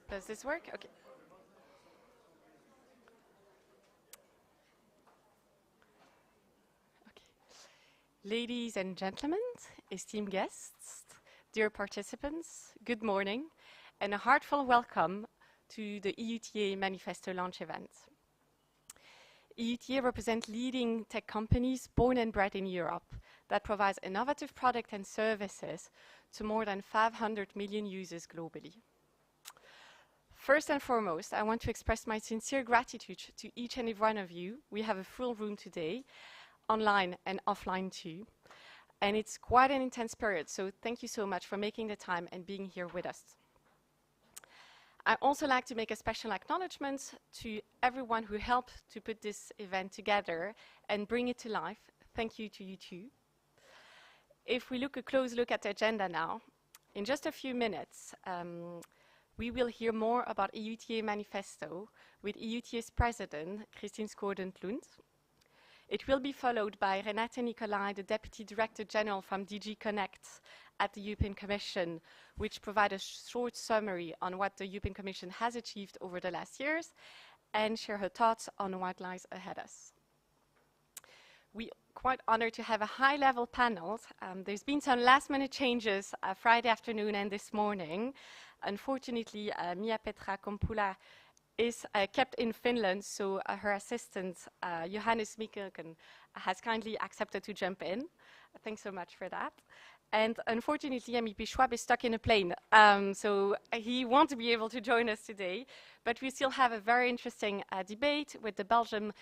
Does this work? Okay. Ladies and gentlemen, esteemed guests, dear participants, good morning, and a heartfelt welcome to the EUTA Manifesto launch event. EUTA represents leading tech companies born and bred in Europe that provides innovative products and services to more than 500 million users globally. First and foremost, I want to express my sincere gratitude to each and every one of you. We have a full room today, online and offline too. And it's quite an intense period, so thank you so much for making the time and being here with us. I also like to make a special acknowledgement to everyone who helped to put this event together and bring it to life. Thank you to you too. If we look a close look at the agenda now, in just a few minutes, we will hear more about EUTA Manifesto with EUTA'S president, Christine Skoordent-Lund. It will be followed by Renate and Nikolay, the Deputy Director General from DG CNECT at the European Commission, which provide a short summary on what the European Commission has achieved over the last years and share her thoughts on what lies ahead of us. We're quite honored to have a high-level panel. There's been some last-minute changes Friday afternoon and this morning. Unfortunately, Mia Petra Kompula is kept in Finland, so her assistant, Johannes Mikkelken, has kindly accepted to jump in. Thanks so much for that. And unfortunately, MEP Schwab is stuck in a plane, so he won't be able to join us today. But we still have a very interesting debate with the Belgium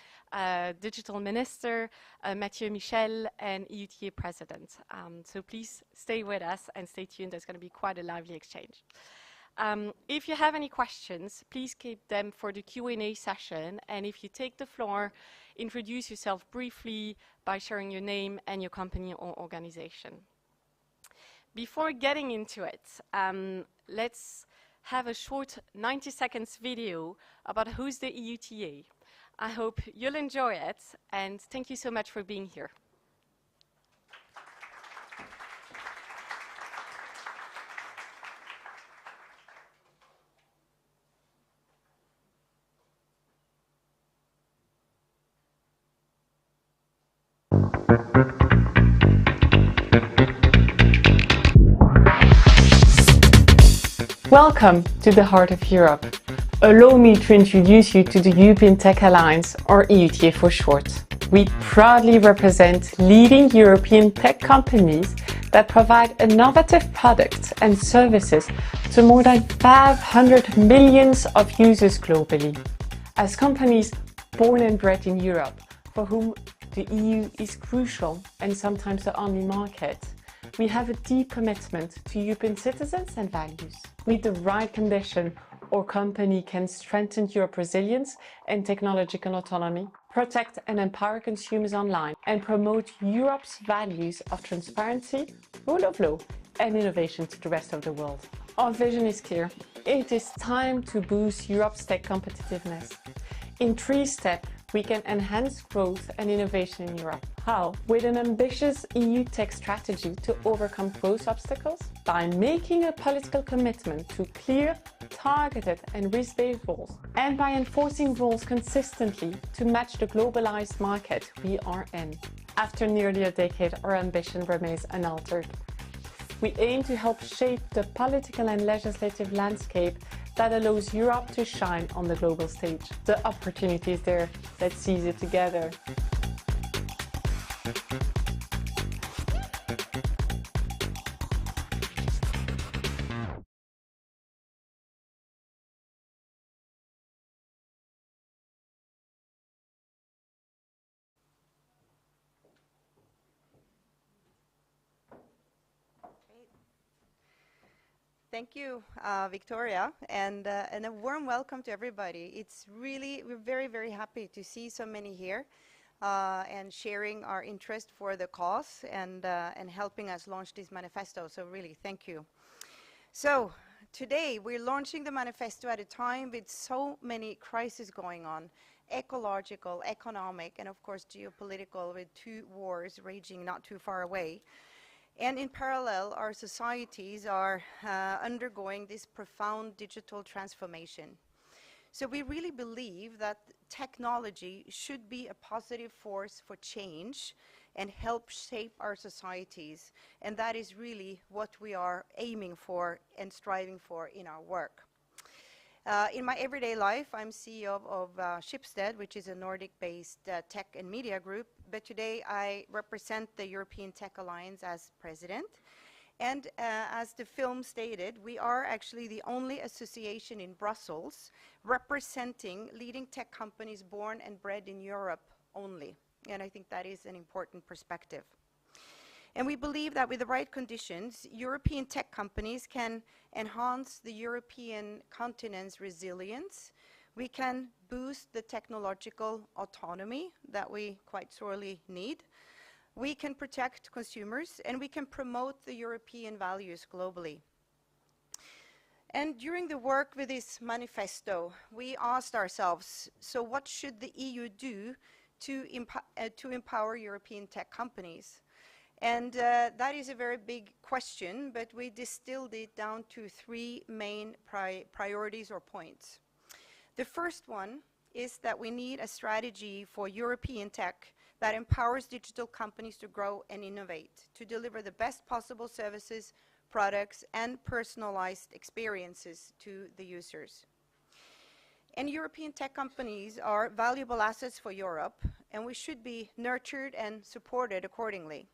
digital minister, Mathieu, Michel, and EUTA president. So please stay with us and stay tuned. There's going to be quite a lively exchange. If you have any questions, please keep them for the Q&A session. And if you take the floor, introduce yourself briefly by sharing your name and your company or organization. Before getting into it, let's have a short 90 seconds video about who's the EUTA. I hope you'll enjoy it, and thank you so much for being here. Welcome to the heart of Europe. Allow me to introduce you to the European Tech Alliance, or EUTA for short. We proudly represent leading European tech companies that provide innovative products and services to more than 500 millions of users globally. As companies born and bred in Europe, for whom the EU is crucial and sometimes the only market, we have a deep commitment to European citizens and values. With the right condition, our company can strengthen Europe's resilience and technological autonomy, protect and empower consumers online, and promote Europe's values of transparency, rule of law, and innovation to the rest of the world. Our vision is clear. It is time to boost Europe's tech competitiveness. In 3 steps, we can enhance growth and innovation in Europe. How? With an ambitious EU tech strategy to overcome growth obstacles, by making a political commitment to clear, targeted and risk-based rules, and by enforcing rules consistently to match the globalized market we are in. After nearly a decade, our ambition remains unaltered. We aim to help shape the political and legislative landscape that allows Europe to shine on the global stage. The opportunity is there. Let's seize it together. Thank you, Victoria, and a warm welcome to everybody. We're very, very happy to see so many here and sharing our interest for the cause and helping us launch this manifesto. So really, thank you. So today we're launching the manifesto at a time with so many crises going on, ecological, economic, and of course geopolitical, with 2 wars raging not too far away. And in parallel, our societies are undergoing this profound digital transformation. So we really believe that technology should be a positive force for change and help shape our societies. And that is really what we are aiming for and striving for in our work. In my everyday life, I'm CEO of Schibsted, which is a Nordic-based tech and media group. But today I represent the European Tech Alliance as president. And as the film stated, we are actually the only association in Brussels representing leading tech companies born and bred in Europe only. And I think that is an important perspective. And we believe that with the right conditions, European tech companies can enhance the European continent's resilience. We can boost the technological autonomy that we quite sorely need. We can protect consumers, and we can promote the European values globally. And during the work with this manifesto, we asked ourselves, so what should the EU do to empower European tech companies? And that is a very big question, but we distilled it down to three main priorities or points. The first one is that we need a strategy for European tech that empowers digital companies to grow and innovate, to deliver the best possible services, products, and personalized experiences to the users. And European tech companies are valuable assets for Europe, and we should be nurtured and supported accordingly.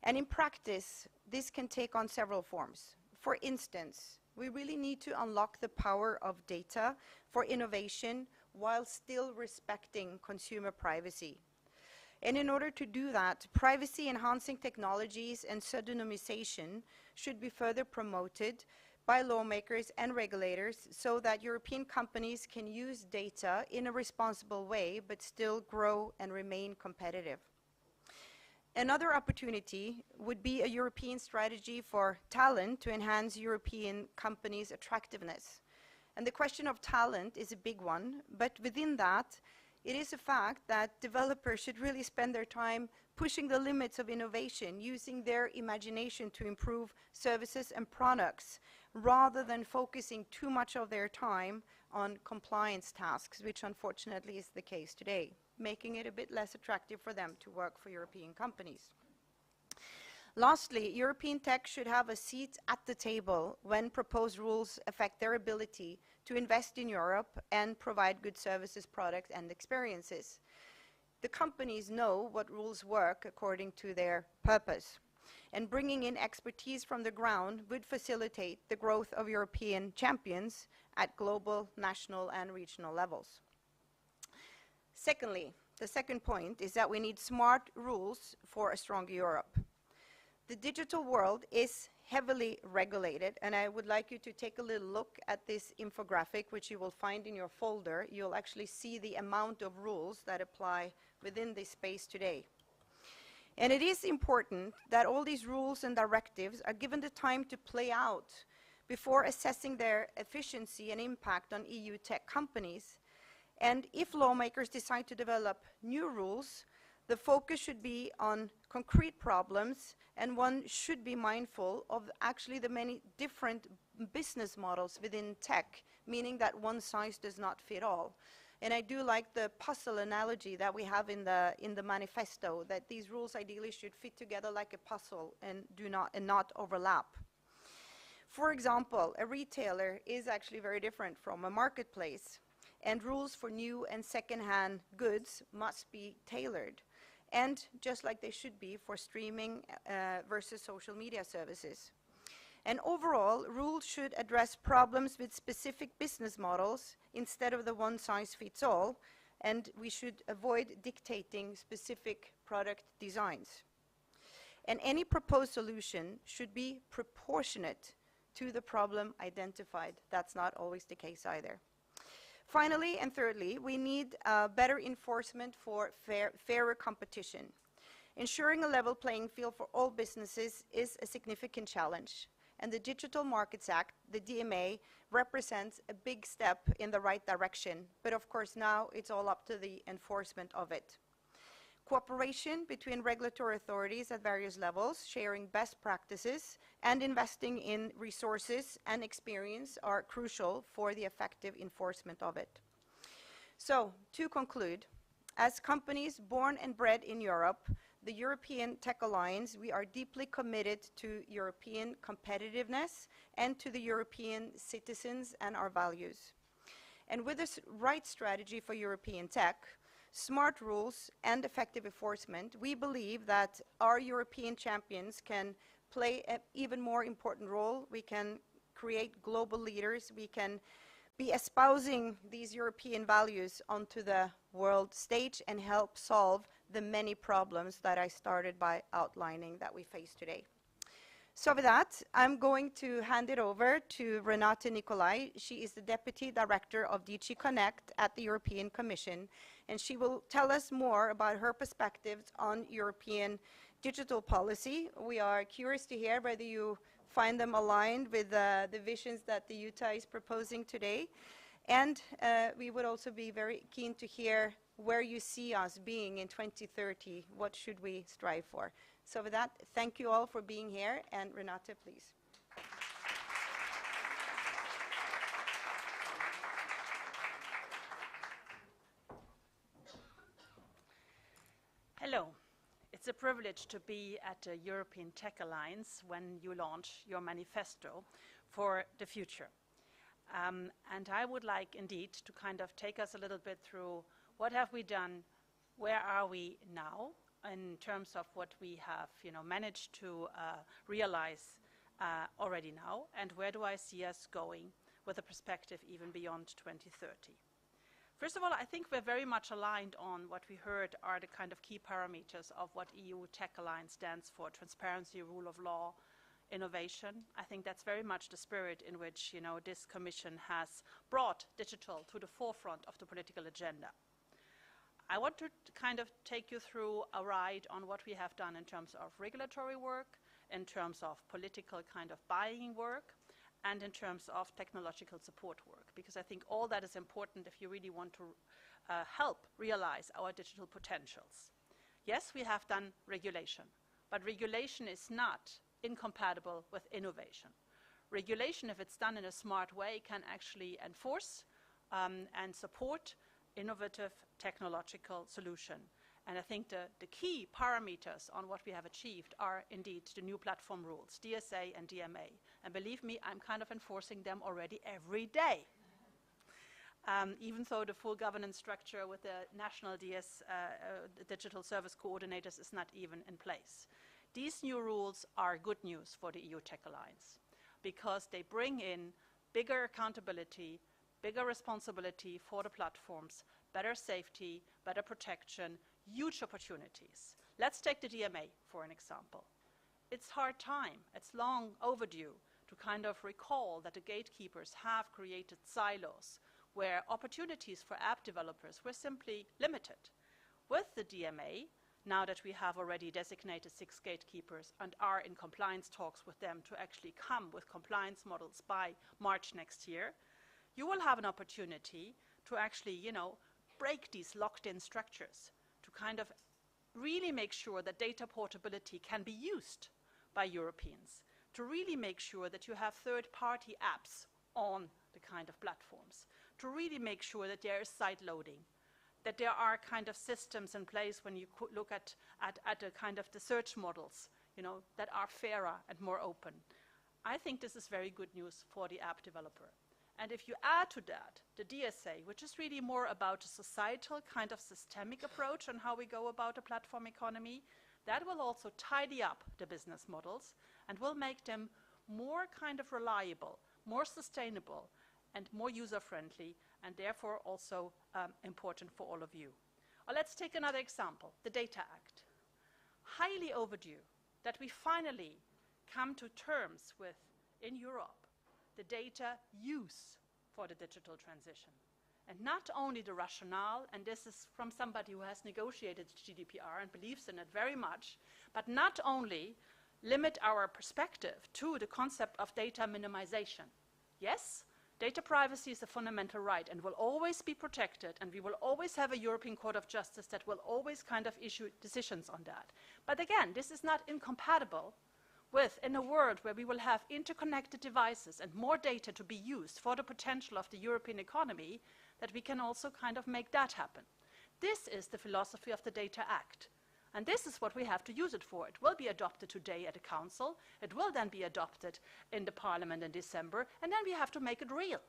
And in practice, this can take on several forms. For instance, we really need to unlock the power of data for innovation while still respecting consumer privacy. And in order to do that, privacy-enhancing technologies and pseudonymization should be further promoted by lawmakers and regulators so that European companies can use data in a responsible way but still grow and remain competitive. Another opportunity would be a European strategy for talent to enhance European companies' attractiveness. And the question of talent is a big one, but within that, it is a fact that developers should really spend their time pushing the limits of innovation, using their imagination to improve services and products, rather than focusing too much of their time on compliance tasks, which unfortunately is the case today, making it a bit less attractive for them to work for European companies. Lastly, European tech should have a seat at the table when proposed rules affect their ability to invest in Europe and provide good services, products, and experiences. The companies know what rules work according to their purpose, and bringing in expertise from the ground would facilitate the growth of European champions at global, national, and regional levels. Secondly, the second point is that we need smart rules for a stronger Europe. The digital world is heavily regulated, and I would like you to take a little look at this infographic, which you will find in your folder. You'll actually see the amount of rules that apply within this space today. And it is important that all these rules and directives are given the time to play out before assessing their efficiency and impact on EU tech companies. And if lawmakers decide to develop new rules, the focus should be on concrete problems, and one should be mindful of actually the many different business models within tech, meaning that one size does not fit all. And I do like the puzzle analogy that we have in the manifesto, that these rules ideally should fit together like a puzzle and not overlap. For example, a retailer is actually very different from a marketplace, and rules for new and second-hand goods must be tailored, and just like they should be for streaming versus social media services. And overall, rules should address problems with specific business models instead of the one-size-fits-all, and we should avoid dictating specific product designs. And any proposed solution should be proportionate to the problem identified. That's not always the case either. Finally and thirdly, we need better enforcement for fairer competition. Ensuring a level playing field for all businesses is a significant challenge, and the Digital Markets Act, the DMA, represents a big step in the right direction, but of course now it's all up to the enforcement of it. Cooperation between regulatory authorities at various levels, sharing best practices, and investing in resources and experience are crucial for the effective enforcement of it. So, to conclude, as companies born and bred in Europe, the European Tech Alliance, we are deeply committed to European competitiveness and to the European citizens and our values. And with this right strategy for European tech, smart rules and effective enforcement, we believe that our European champions can play an even more important role. We can create global leaders. We can be espousing these European values onto the world stage and help solve the many problems that I started by outlining that we face today. So with that, I'm going to hand it over to Renate Nikolay. She is the Deputy Director of DG CNECT at the European Commission, and she will tell us more about her perspectives on European digital policy. We are curious to hear whether you find them aligned with the visions that the EUTA is proposing today. And we would also be very keen to hear where you see us being in 2030. What should we strive for? So with that, thank you all for being here. And Renate, please. Hello. It's a privilege to be at the European Tech Alliance when you launch your manifesto for the future. And I would like indeed to kind of take us a little bit through what have we done, where are we now in terms of what we have managed to realize already now, and where do I see us going with a perspective even beyond 2030. First of all, I think we're very much aligned on what we heard are the kind of key parameters of what EU Tech Alliance stands for: transparency, rule of law, innovation. I think that's very much the spirit in which this Commission has brought digital to the forefront of the political agenda. I want to kind of take you through a ride on what we have done in terms of regulatory work, in terms of political kind of buying work, and in terms of technological support work, because I think all that is important if you really want to help realize our digital potentials. Yes, we have done regulation, but regulation is not incompatible with innovation. Regulation, if it's done in a smart way, can actually enforce and support innovative technological solution. And I think the key parameters on what we have achieved are indeed the new platform rules, DSA and DMA. And believe me, I'm kind of enforcing them already every day. Even though the full governance structure with the national digital service coordinators is not even in place. These new rules are good news for the EU Tech Alliance because they bring in bigger accountability, bigger responsibility for the platforms, better safety, better protection, huge opportunities. Let's take the DMA for an example. It's hard time, it's long overdue to kind of recall that the gatekeepers have created silos where opportunities for app developers were simply limited. With the DMA, now that we have already designated 6 gatekeepers and are in compliance talks with them to actually come with compliance models by March next year, you will have an opportunity to actually, break these locked-in structures to kind of really make sure that data portability can be used by Europeans, to really make sure that you have third-party apps on the kind of platforms, to really make sure that there is side loading, that there are kind of systems in place when you look at the kind of the search models, that are fairer and more open. I think this is very good news for the app developer. And if you add to that the DSA, which is really more about a societal kind of systemic approach on how we go about a platform economy, that will also tidy up the business models and will make them more kind of reliable, more sustainable, and more user-friendly, and therefore also important for all of you. Or let's take another example, the Data Act. Highly overdue that we finally come to terms with, in Europe, the data use for the digital transition. And not only the rationale, and this is from somebody who has negotiated GDPR and believes in it very much, but not only limit our perspective to the concept of data minimization. Yes, Data privacy is a fundamental right and will always be protected, and we will always have a European Court of Justice that will always kind of issue decisions on that. But again, this is not incompatible with, in a world where we will have interconnected devices and more data to be used for the potential of the European economy, that we can also kind of make that happen. This is the philosophy of the Data Act. And this is what we have to use it for. It will be adopted today at the Council. It will then be adopted in the Parliament in December. And then we have to make it real.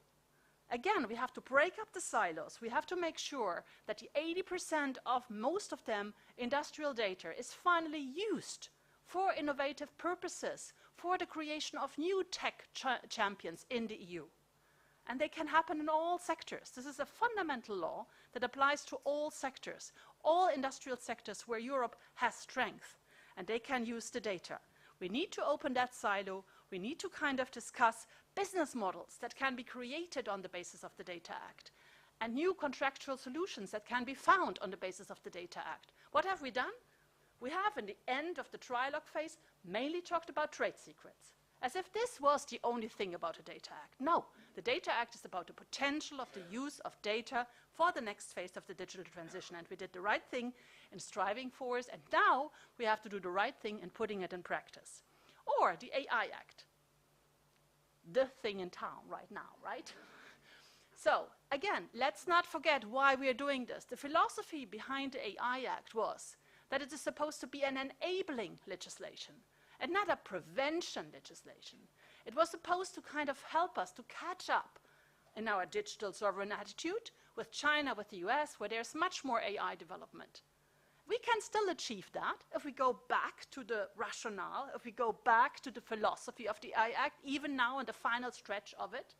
Again, we have to break up the silos. We have to make sure that the 80% of most of them industrial data is finally used for innovative purposes, for the creation of new tech champions in the EU. And they can happen in all sectors. This is a fundamental law that applies to all sectors, all industrial sectors where Europe has strength, and they can use the data. We need to open that silo. We need to kind of discuss business models that can be created on the basis of the Data Act, and new contractual solutions that can be found on the basis of the Data Act. What have we done? We have, in the end of the trilogue phase, mainly talked about trade secrets, as if this was the only thing about a Data Act. No, the Data Act is about the potential of the use of data for the next phase of the digital transition, and we did the right thing in striving for it, and now we have to do the right thing in putting it in practice. Or the AI Act, the thing in town right now, right? So, again, let's not forget why we are doing this. The philosophy behind the AI Act was that it is supposed to be an enabling legislation and not a prevention legislation. It was supposed to kind of help us to catch up in our digital sovereign attitude with China, with the US, where there's much more AI development. We can still achieve that if we go back to the rationale, if we go back to the philosophy of the AI Act, even now in the final stretch of it.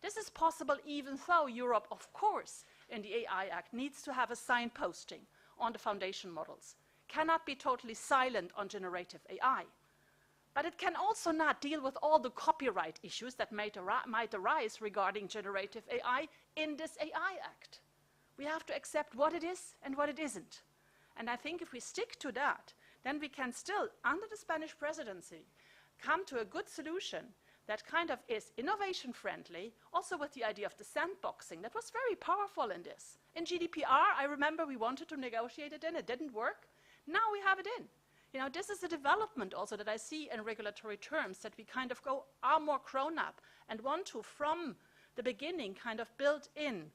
This is possible even though Europe, of course, in the AI Act needs to have a signposting on the foundation models, cannot be totally silent on generative AI. But it can also not deal with all the copyright issues that might arise regarding generative AI in this AI Act. We have to accept what it is and what it isn't. And I think if we stick to that, then we can still, under the Spanish presidency, come to a good solution that kind of is innovation-friendly, also with the idea of the sandboxing. That was very powerful in this. In GDPR, I remember we wanted to negotiate it in, it didn't work. Now we have it in. You know, this is a development also that I see in regulatory terms, that we kind of are more grown up and want to, from the beginning, kind of build in,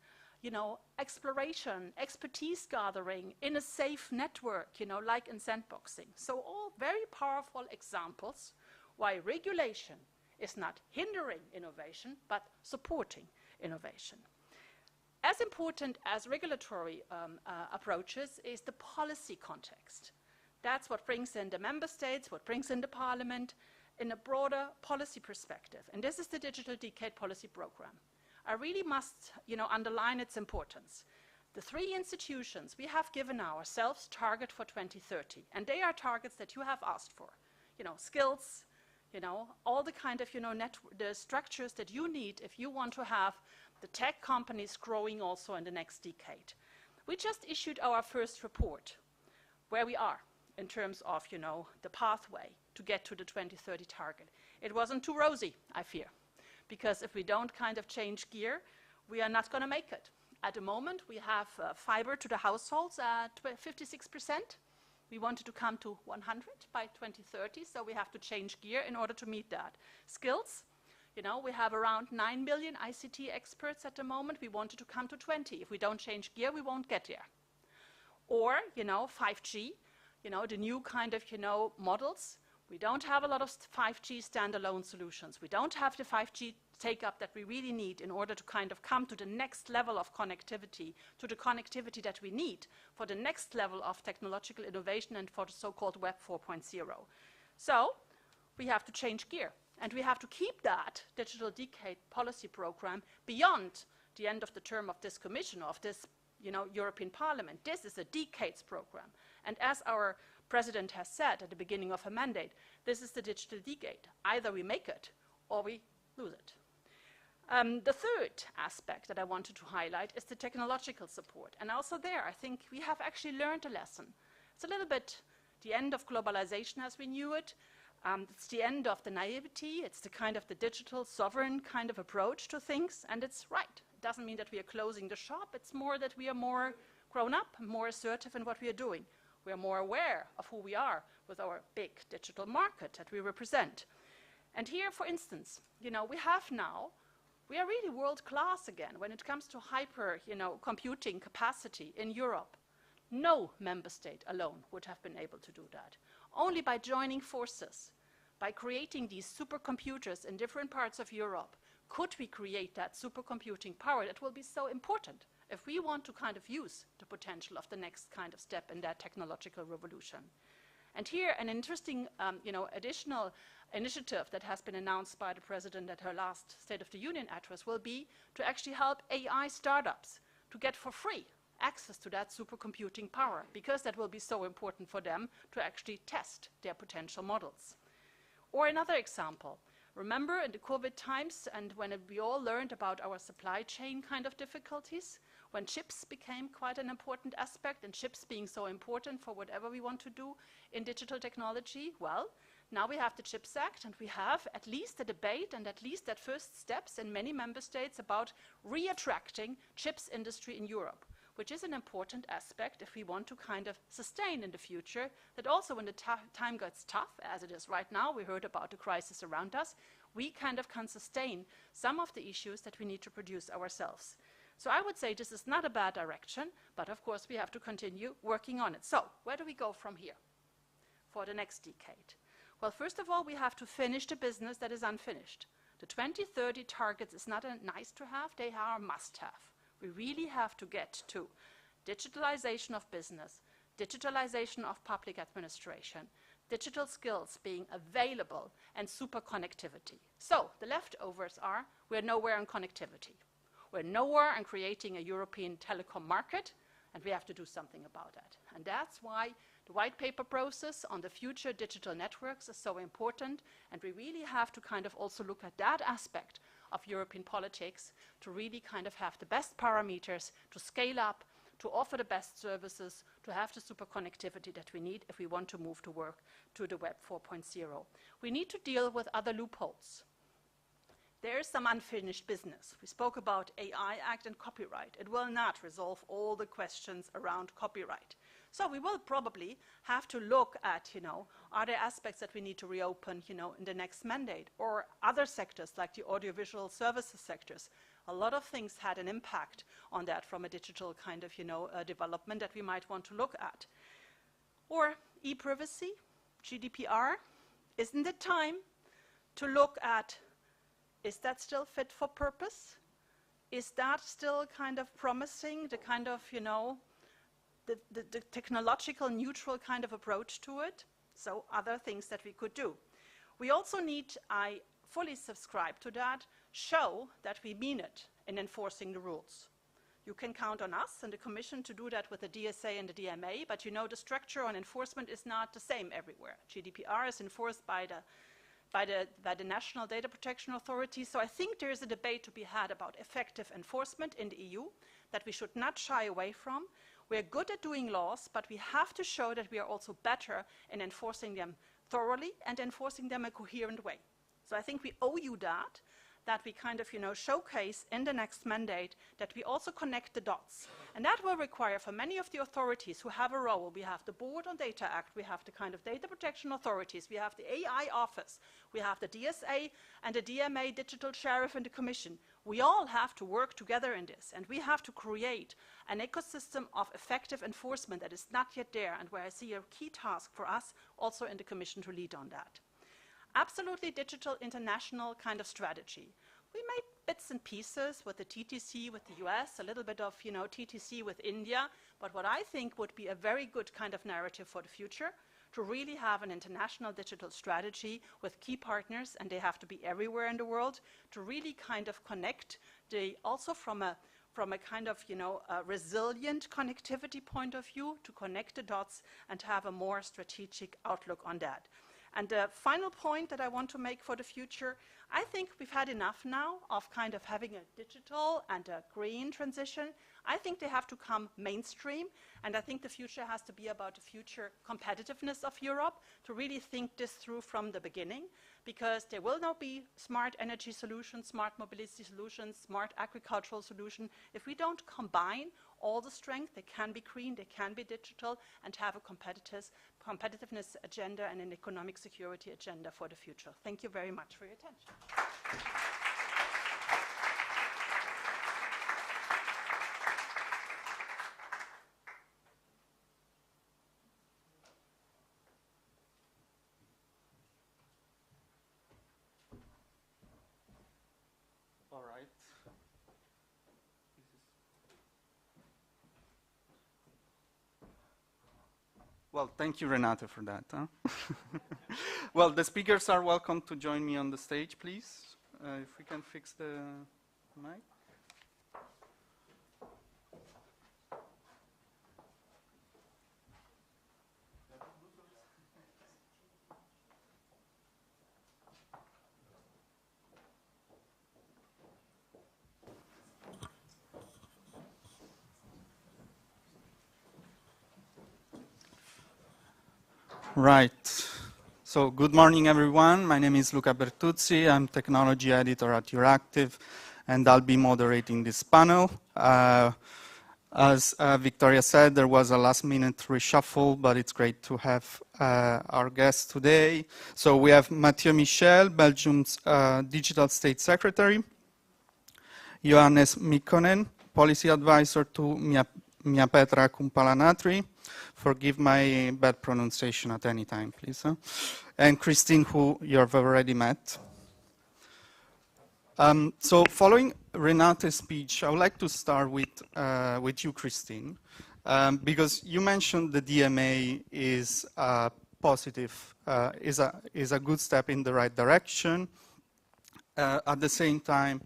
you know, exploration, expertise gathering in a safe network, you know, like in sandboxing. So all very powerful examples why regulation is not hindering innovation, but supporting innovation. As important as regulatory approaches is the policy context. That's what brings in the member states, what brings in the parliament in a broader policy perspective. And this is the Digital Decade Policy Program. I really must, you know, underline its importance. The three institutions, we have given ourselves target for 2030, and they are targets that you have asked for. You know, skills, you know, all the kind of, you know, the structures that you need if you want to have the tech companies growing also in the next decade. We just issued our first report where we are in terms of, you know, the pathway to get to the 2030 target. It wasn't too rosy, I fear, because if we don't kind of change gear, we are not going to make it. At the moment, we have fiber to the households at 56%. We wanted to come to 100 by 2030, so we have to change gear in order to meet that. Skills, you know, we have around 9 million ICT experts at the moment. We wanted to come to 20. If we don't change gear, we won't get there. Or, you know, 5G, you know, the new kind of, you know, models. We don't have a lot of 5G standalone solutions. We don't have the 5G take-up that we really need in order to kind of come to the next level of connectivity, to the connectivity that we need for the next level of technological innovation and for the so-called Web 4.0. So we have to change gear, and we have to keep that Digital Decade Policy Program beyond the end of the term of this Commission, of this, you know, European Parliament. This is a decades program. And as our President has said at the beginning of her mandate, this is the digital decade. Either we make it or we lose it. The third aspect that I wanted to highlight is the technological support. And also there, I think we have actually learned a lesson. It's a little bit the end of globalization as we knew it. It's the end of the naivety. It's the kind of the digital sovereign kind of approach to things, and it's right. It doesn't mean that we are closing the shop. It's more that we are more grown up, more assertive in what we are doing. We are more aware of who we are with our big digital market that we represent. And here, for instance, we are really world class again when it comes to hyper, computing capacity in Europe. No member state alone would have been able to do that. Only by joining forces, by creating these supercomputers in different parts of Europe, could we create that supercomputing power that will be so important if we want to kind of use the potential of the next kind of step in that technological revolution. And here, an interesting, additional initiative that has been announced by the President at her last State of the Union address will be to actually help AI startups to get for free access to that supercomputing power, because that will be so important for them to actually test their potential models. Or another example, remember in the COVID times and when we all learned about our supply chain kind of difficulties, when chips became quite an important aspect, and chips being so important for whatever we want to do in digital technology, well, now we have the CHIPS Act, and we have at least a debate and at least that first steps in many member states about re-attracting chips industry in Europe, which is an important aspect if we want to kind of sustain in the future that also when the time gets tough, as it is right now, we heard about the crisis around us, we kind of can sustain some of the issues that we need to produce ourselves. So I would say this is not a bad direction, but of course we have to continue working on it. So where do we go from here for the next decade? Well, first of all, we have to finish the business that is unfinished. The 2030 targets is not a nice to have, they are a must have. We really have to get to digitalization of business, digitalization of public administration, digital skills being available, and super connectivity. So the leftovers are, we're nowhere on connectivity. We're nowhere on creating a European telecom market, and we have to do something about that. And that's why the white paper process on the future digital networks is so important, and we really have to kind of also look at that aspect of European politics to really kind of have the best parameters to scale up, to offer the best services, to have the super connectivity that we need if we want to move to work to the Web 4.0. We need to deal with other loopholes. There is some unfinished business. We spoke about AI Act and copyright. It will not resolve all the questions around copyright. So we will probably have to look at, are there aspects that we need to reopen, in the next mandate, or other sectors like the audiovisual services sectors. A lot of things had an impact on that from a digital kind of, development that we might want to look at. Or e-privacy, GDPR. Isn't it time to look at, is that still fit for purpose? Is that still kind of promising, the kind of, the technological neutral kind of approach to it? So other things that we could do. We also need, I fully subscribe to that, show that we mean it in enforcing the rules. You can count on us and the Commission to do that with the DSA and the DMA, but the structure on enforcement is not the same everywhere. GDPR is enforced by the National Data Protection Authority, so I think there is a debate to be had about effective enforcement in the EU that we should not shy away from. We are good at doing laws, but we have to show that we are also better in enforcing them thoroughly and enforcing them in a coherent way. So I think we owe you that we kind of, showcase in the next mandate that we also connect the dots. And that will require for many of the authorities who have a role, we have the Board on Data Act, we have the kind of data protection authorities, we have the AI office, we have the DSA and the DMA digital sheriff and the Commission. We all have to work together in this, and we have to create an ecosystem of effective enforcement that is not yet there, and where I see a key task for us also in the Commission to lead on that. Absolutely digital international kind of strategy. We made bits and pieces with the TTC with the US, a little bit of TTC with India, but what I think would be a very good kind of narrative for the future, to really have an international digital strategy with key partners, and they have to be everywhere in the world, to really kind of connect, also from a kind of a resilient connectivity point of view, to connect the dots and to have a more strategic outlook on that. And the final point that I want to make for the future, I think we've had enough now of kind of having a digital and a green transition. I think they have to come mainstream, and I think the future has to be about the future competitiveness of Europe, to really think this through from the beginning, because there will now be smart energy solutions, smart mobility solutions, smart agricultural solutions. If we don't combine all the strength, they can be green, they can be digital, and have a competitiveness agenda and an economic security agenda for the future. Thank you very much for your attention. All right. Well, thank you, Renate, for that. Huh? Well, the speakers are welcome to join me on the stage, please. If we can fix the mic. Right. So good morning, everyone. My name is Luca Bertuzzi. I'm technology editor at EURACTIV, and I'll be moderating this panel. As Victoria said, there was a last-minute reshuffle, but it's great to have our guests today. So we have Mathieu Michel, Belgium's Digital State Secretary, Johannes Mikkonen, Policy Advisor to Miapetra Kumpalanatri. Forgive my bad pronunciation at any time, please. Huh? And Christine, who you've already met. So following Renate's speech, I would like to start with you, Christine, because you mentioned the DMA is positive, is a good step in the right direction. At the same time,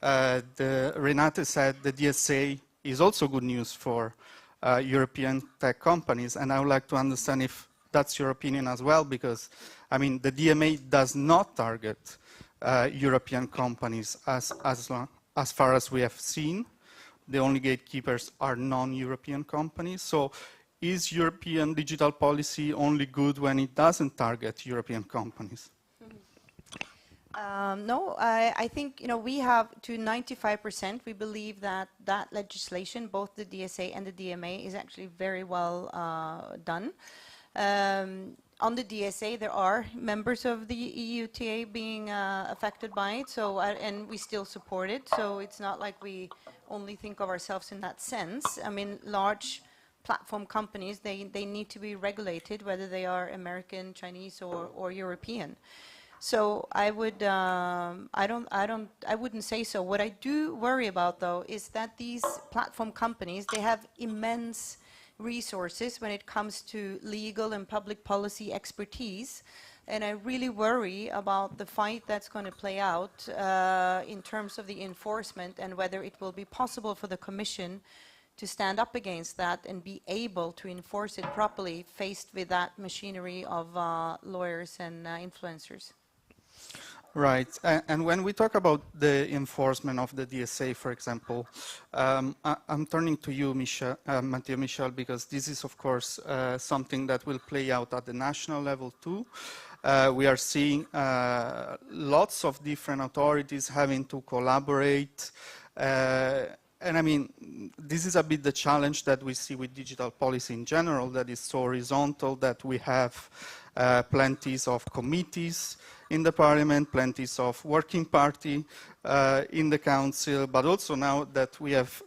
Renate said the DSA is also good news for European tech companies, and I would like to understand if that's your opinion as well, because, I mean, the DMA does not target European companies as far as we have seen. The only gatekeepers are non-European companies. So is European digital policy only good when it doesn't target European companies? No, I think, we have to 95%, we believe that that legislation, both the DSA and the DMA, is actually very well done. On the DSA, there are members of the EUTA being affected by it, so and we still support it. So it's not like we only think of ourselves in that sense. I mean, large platform companies, they need to be regulated, whether they are American, Chinese, or European. So I would, I wouldn't say so. What I do worry about, though, is that these platform companies, they have immense resources when it comes to legal and public policy expertise, and I really worry about the fight that's going to play out in terms of the enforcement, and whether it will be possible for the Commission to stand up against that and be able to enforce it properly, faced with that machinery of lawyers and influencers. Right, and when we talk about the enforcement of the DSA, for example, I'm turning to you, Mathieu Michel, because this is, of course, something that will play out at the national level too. We are seeing lots of different authorities having to collaborate, and I mean, this is a bit the challenge that we see with digital policy in general, that is so horizontal, that we have plenty of committees in the parliament, plenty of working party in the council, but also now that we have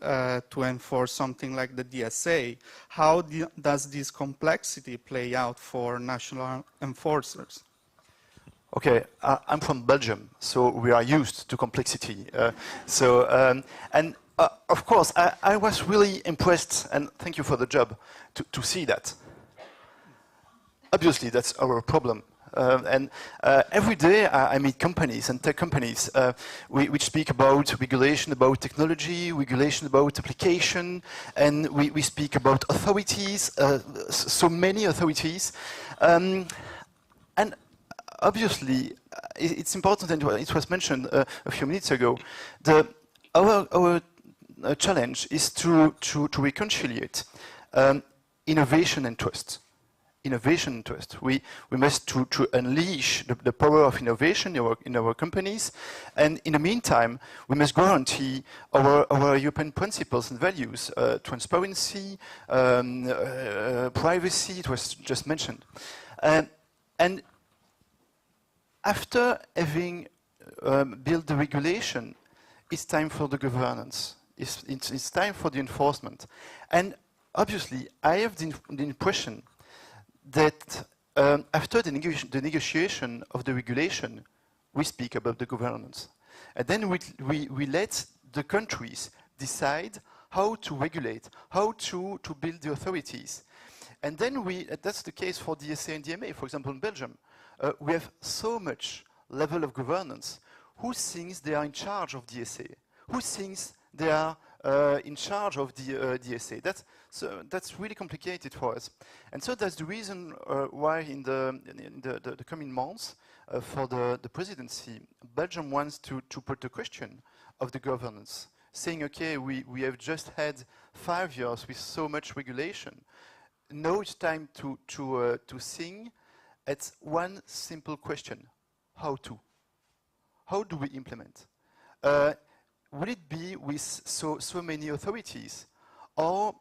to enforce something like the DSA, how does this complexity play out for national enforcers? Okay, I'm from Belgium, so we are used to complexity. Of course, I was really impressed, and thank you for the job, to see that. Obviously, that's our problem. Every day I meet companies and tech companies which speak about regulation, about technology, regulation about application, and we speak about authorities, so many authorities. And obviously, it's important, and it was mentioned a few minutes ago, our challenge is to reconciliate innovation and trust. Innovation and trust. We must to unleash the power of innovation in our companies, and in the meantime, we must guarantee our European principles and values, transparency, privacy, it was just mentioned. And after having built the regulation, it's time for the governance. It's time for the enforcement. And obviously, I have the impression that after the negotiation of the regulation, we speak about the governance. And then we let the countries decide how to regulate, how to build the authorities. And then that's the case for DSA and DMA. For example, in Belgium, we have so much level of governance. Who thinks they are in charge of DSA? Who thinks they are in charge of the DSA? That's really complicated for us. And so that's the reason why in the coming months for the presidency, Belgium wants to put the question of the governance, saying, okay, we have just had 5 years with so much regulation. Now it's time to think at one simple question: how to? How do we implement? Will it be with so many authorities, or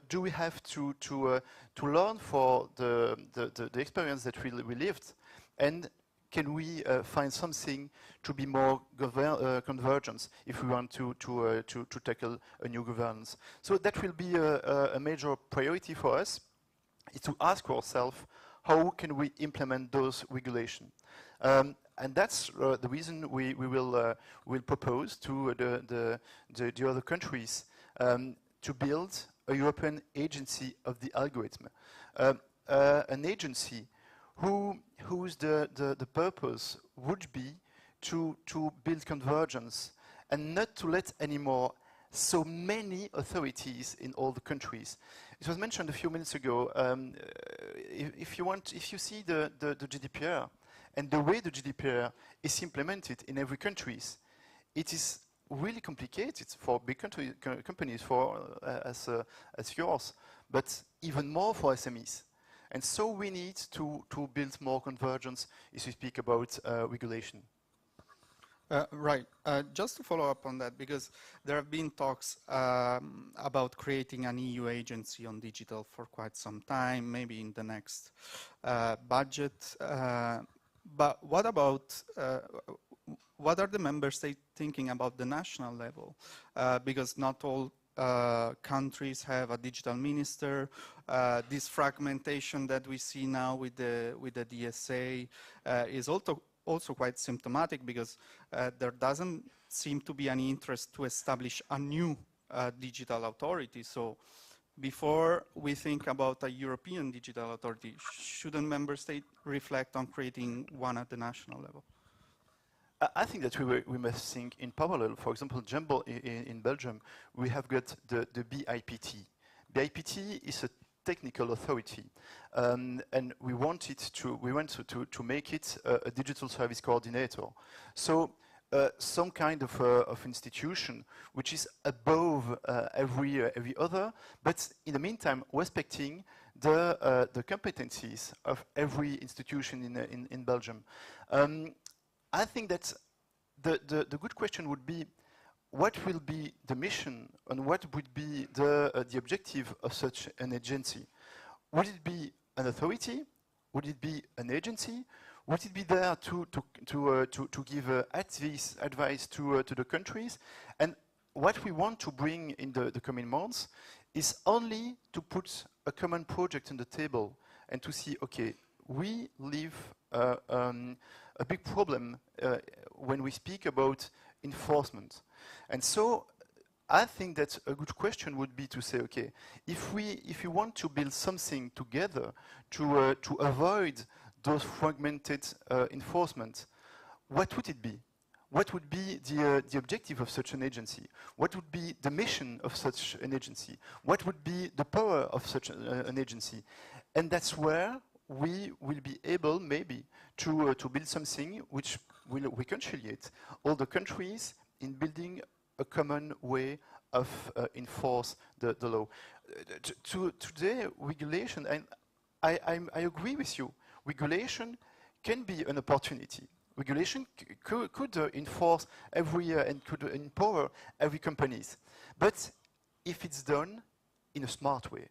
do we have to learn for the experience that we lived, and can we find something to be more convergence if we want to tackle a new governance? So that will be a major priority for us, is to ask ourselves how can we implement those regulations. And that's the reason we will propose to the other countries to build a European agency of the algorithm, an agency whose the purpose would be to build convergence and not to let anymore so many authorities in all the countries. It was mentioned a few minutes ago. If you see the GDPR and the way the GDPR is implemented in every country, it is really complicated for big companies, as yours, but even more for SMEs. And so we need to build more convergence if we speak about regulation. Right. Just to follow up on that, because there have been talks about creating an EU agency on digital for quite some time, maybe in the next budget. But what about, what are the member states thinking about the national level? Because not all countries have a digital minister. This fragmentation that we see now with the DSA is also quite symptomatic, because there doesn't seem to be any interest to establish a new digital authority. So before we think about a European digital authority, shouldn't member states reflect on creating one at the national level? I think that we must think in parallel. For example, in Belgium, we have got the BIPT. BIPT is a technical authority, and we want to make it a digital service coordinator. So some kind of institution which is above every other, but in the meantime respecting the competencies of every institution in Belgium. I think that the good question would be, what will be the mission and what would be the objective of such an agency? Would it be an authority? Would it be an agency? Would it be there to give advice to the countries? And what we want to bring in the coming months is only to put a common project on the table and to see, okay, we live a big problem when we speak about enforcement. And so I think that a good question would be to say, okay, if you want to build something together to avoid those fragmented enforcement, what would it be? What would be the objective of such an agency? What would be the mission of such an agency? What would be the power of such an agency? And that's where we will be able maybe to build something which will reconciliate all the countries in building a common way of enforce the law. Today, regulation, and I agree with you, regulation can be an opportunity. Regulation could enforce every and could empower every companies. But if it's done in a smart way,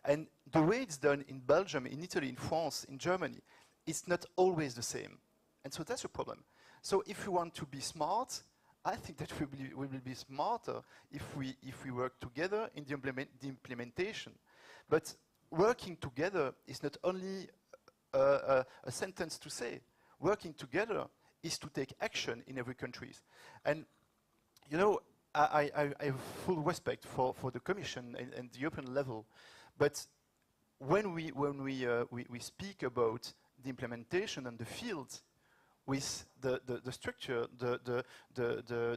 and the way it's done in Belgium, in Italy, in France, in Germany, it's not always the same. And so that's a problem. So if we want to be smart, I think that we will be smarter if we work together in the implementation. But working together is not only a sentence to say. Working together is to take action in every country. And you know, I have full respect for the Commission and the European level, but when we speak about the implementation and the field with the structure, the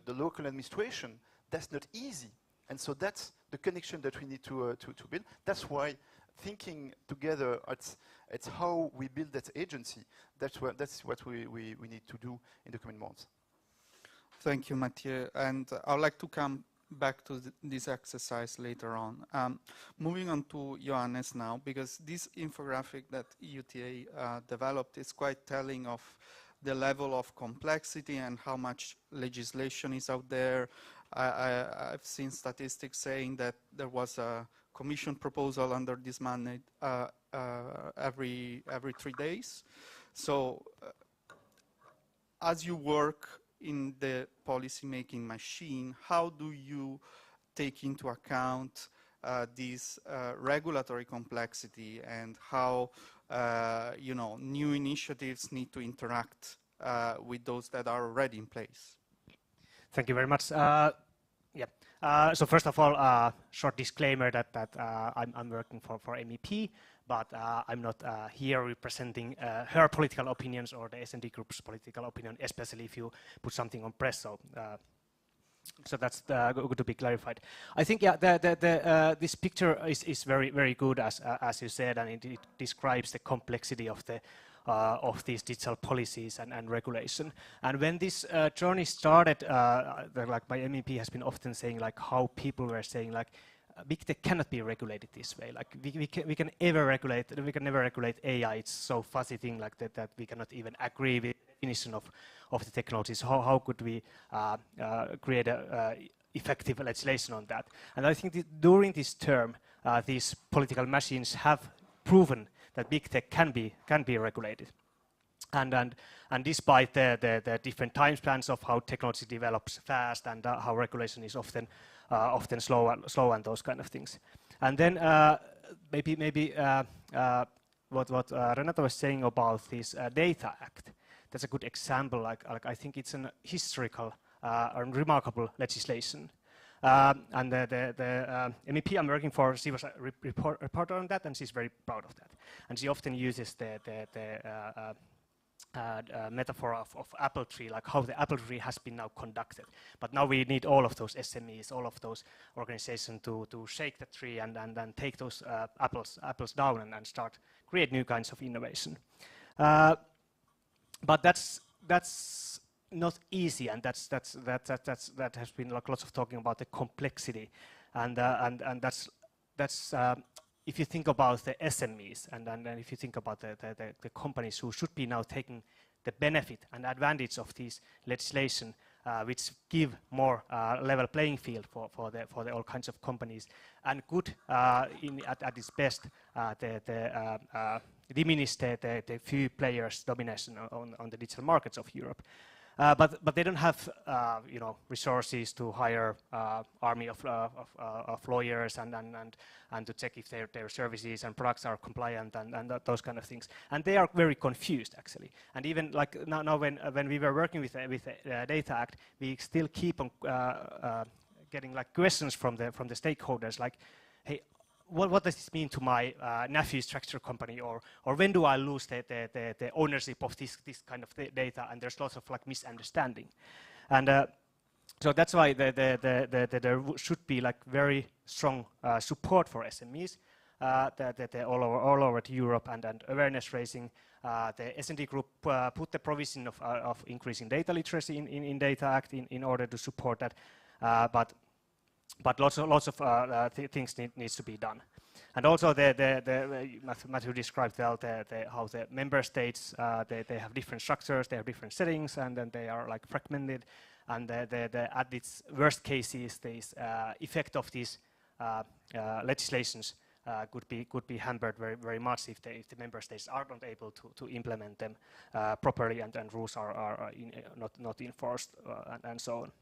local administration, that's not easy. And so that's the connection that we need to build. That's why thinking together at how we build that agency, that's what we need to do in the coming months. Thank you, Mathieu. And I'd like to come back to this exercise later on. Moving on to Johannes now, because this infographic that EUTA developed is quite telling of the level of complexity and how much legislation is out there. I've seen statistics saying that there was a Commission proposal under this mandate every 3 days. So as you work in the policy-making machine, how do you take into account this regulatory complexity and how new initiatives need to interact with those that are already in place? Thank you very much. So first of all, short disclaimer that I'm working for MEP, but I'm not here representing her political opinions or the S&D group's political opinion, especially if you put something on press. So that's good to be clarified. I think this picture is very good as you said, and it describes the complexity of these digital policies and regulation. And when this journey started, like my MEP has been often saying, like how people were saying, like big tech cannot be regulated this way. Like we can never regulate AI. It's so fuzzy thing like that we cannot even agree with the definition of the technologies. How could we create a effective legislation on that? And I think during this term, these political machines have proven that big tech can be regulated, and despite the different time spans of how technology develops fast and how regulation is often slow and those kind of things. And then maybe what Renate was saying about this Data Act, that's a good example. Like I think it's an historical and remarkable legislation. And the MEP I'm working for, she was a reporter on that, and she's very proud of that. And she often uses the metaphor of apple tree, like how the apple tree has been now conducted. But now we need all of those SMEs, all of those organizations to shake the tree and then take those apples down and start create new kinds of innovation. But that's not easy, and that has been like lots of talking about the complexity, and that's if you think about the SMEs and if you think about the companies who should be now taking the benefit and advantage of this legislation, which give more level playing field for the all kinds of companies, and could at its best diminish the few players' domination on the digital markets of Europe. But they don't have resources to hire army of lawyers and to check if their services and products are compliant and those kind of things. And they are very confused actually. And even like now when we were working with the Data Act, we still keep on getting like questions from the stakeholders like, hey, what does this mean to my Nephew's tractor company, or when do I lose the ownership of this kind of data? And there's lots of like misunderstanding, and so that's why there should be like very strong support for SMEs, all over to Europe and awareness raising. The S&D group put the provision of increasing data literacy in Data Act in order to support that, but lots of things needs to be done. And also Mathieu described well how the member states they have different structures, they have different settings, and then they are like fragmented. And at its worst cases, the effect of these legislations could be hampered very much if the member states are not able to implement them properly, and rules are not enforced and so on.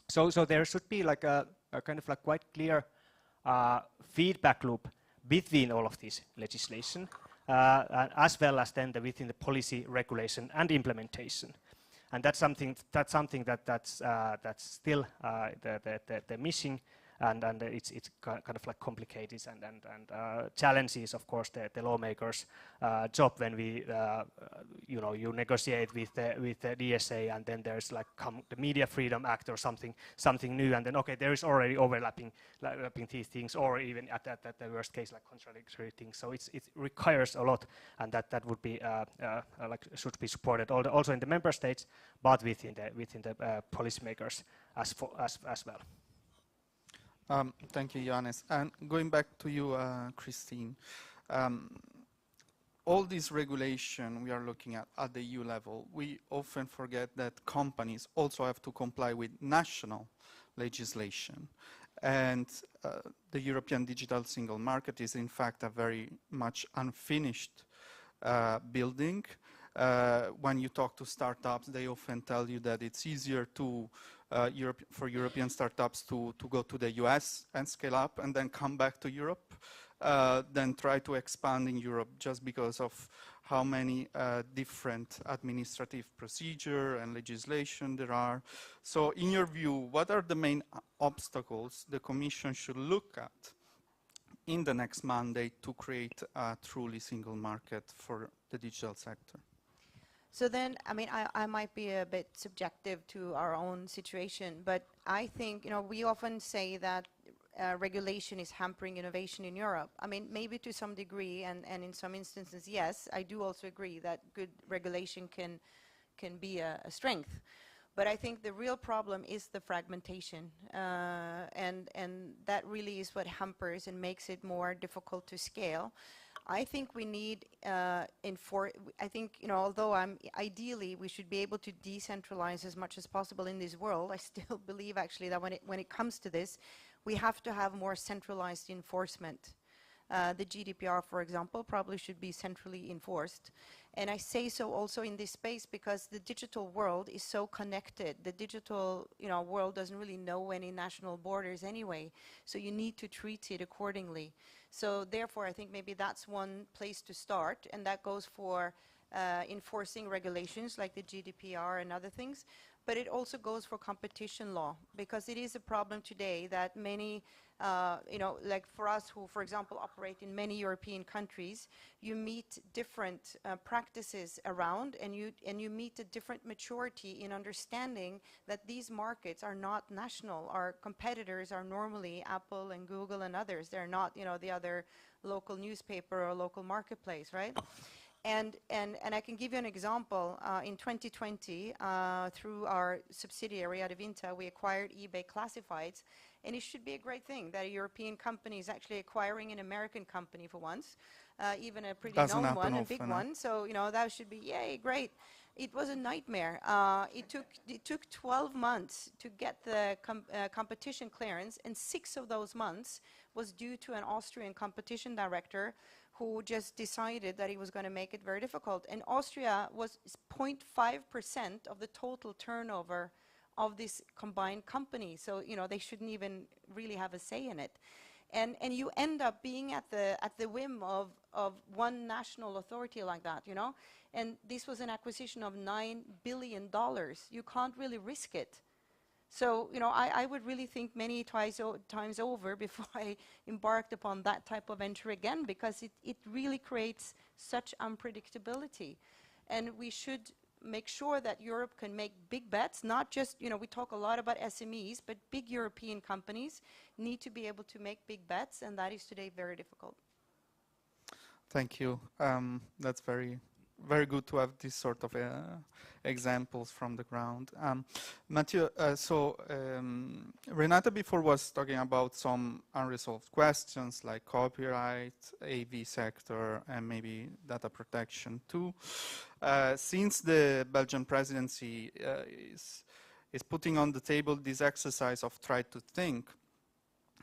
So there should be like a kind of like quite clear feedback loop between all of these legislation, as well as then within the policy, regulation, and implementation. And that's something that's still the missing, and it's kind of like complicated and challenges, of course, the lawmakers' job when we you negotiate with the DSA, and then there's like the Media Freedom Act or something new, and then okay, there is already overlapping these things, or even at the worst case like contradictory things. So it requires a lot, and that would be like should be supported also in the member states, but within the policymakers as well. Thank you, Johannes. And going back to you, Christine, all this regulation we are looking at the EU level, we often forget that companies also have to comply with national legislation. And the European Digital Single Market is in fact a very much unfinished building. When you talk to startups, they often tell you that it's easier to for European startups to go to the US and scale up and then come back to Europe than try to expand in Europe, just because of how many different administrative procedure and legislation there are. So in your view, what are the main obstacles the Commission should look at in the next mandate to create a truly single market for the digital sector? So then, I mean, I might be a bit subjective to our own situation, but I think, we often say that regulation is hampering innovation in Europe. I mean, maybe to some degree, and in some instances, yes, I do also agree that good regulation can be a strength. But I think the real problem is the fragmentation, and that really is what hampers and makes it more difficult to scale. I think we need I think, although ideally we should be able to decentralize as much as possible in this world, I still believe actually that when it comes to this, we have to have more centralized enforcement. The GDPR, for example, probably should be centrally enforced. And I say so also in this space because the digital world is so connected. The digital world doesn't really know any national borders anyway, so you need to treat it accordingly. So therefore, I think maybe that's one place to start, and that goes for enforcing regulations like the GDPR and other things. But it also goes for competition law, because it is a problem today that many, like for us who, for example, operate in many European countries, you meet different practices around, and you meet a different maturity in understanding that these markets are not national. Our competitors are normally Apple and Google and others. They're not, the other local newspaper or local marketplace, right? And I can give you an example. In 2020, through our subsidiary Adevinta, we acquired eBay Classifieds, and it should be a great thing that a European company is actually acquiring an American company for once, even a pretty known one, a big one. So that should be yay, great. It was a nightmare. It took 12 months to get the competition clearance, and 6 of those months was due to an Austrian competition director who just decided that he was going to make it very difficult. And Austria was 0.5% of the total turnover of this combined company. So, they shouldn't even really have a say in it. And you end up being at the whim of one national authority like that, And this was an acquisition of $9 billion. You can't really risk it. So, I would really think many times over before I embarked upon that type of venture again, because it really creates such unpredictability. And we should make sure that Europe can make big bets, not just, we talk a lot about SMEs, but big European companies need to be able to make big bets, and that is today very difficult. Thank you. That's very good to have these sort of examples from the ground. Mathieu, Renate before was talking about some unresolved questions like copyright, AV sector, and maybe data protection too. Since the Belgian presidency is putting on the table this exercise of try to think,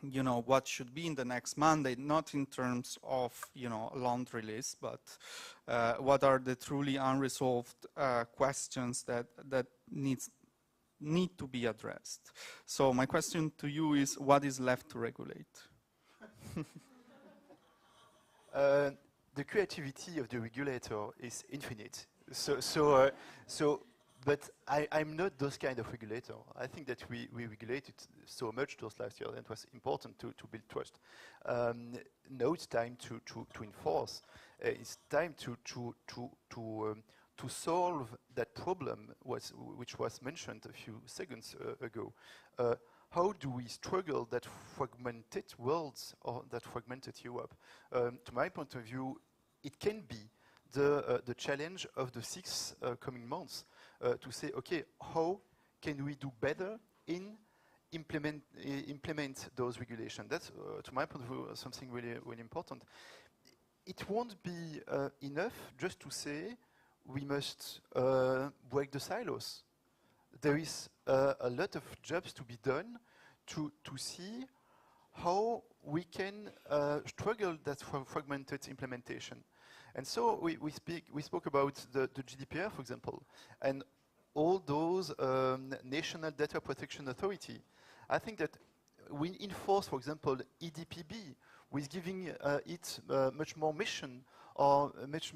you know, what should be in the next mandate, not in terms of, you know, laundry list, but what are the truly unresolved questions that need to be addressed. So my question to you is, what is left to regulate? The creativity of the regulator is infinite. But I'm not those kind of regulator. I think that we regulated so much those last year, and it was important to build trust. Now it's time to enforce. It's time to solve that problem which was mentioned a few seconds ago. How do we struggle that fragmented worlds or that fragmented Europe? To my point of view, it can be the challenge of the 6 coming months to say, okay, how can we do better in implement those regulations? That's, to my point of view, something really, really important. It won't be enough just to say we must break the silos. There is a lot of jobs to be done to see how we can struggle that fragmented implementation. And so we spoke about the GDPR, for example, and all those national data protection authority. I think that we enforce, for example, EDPB, with giving it much more mission or much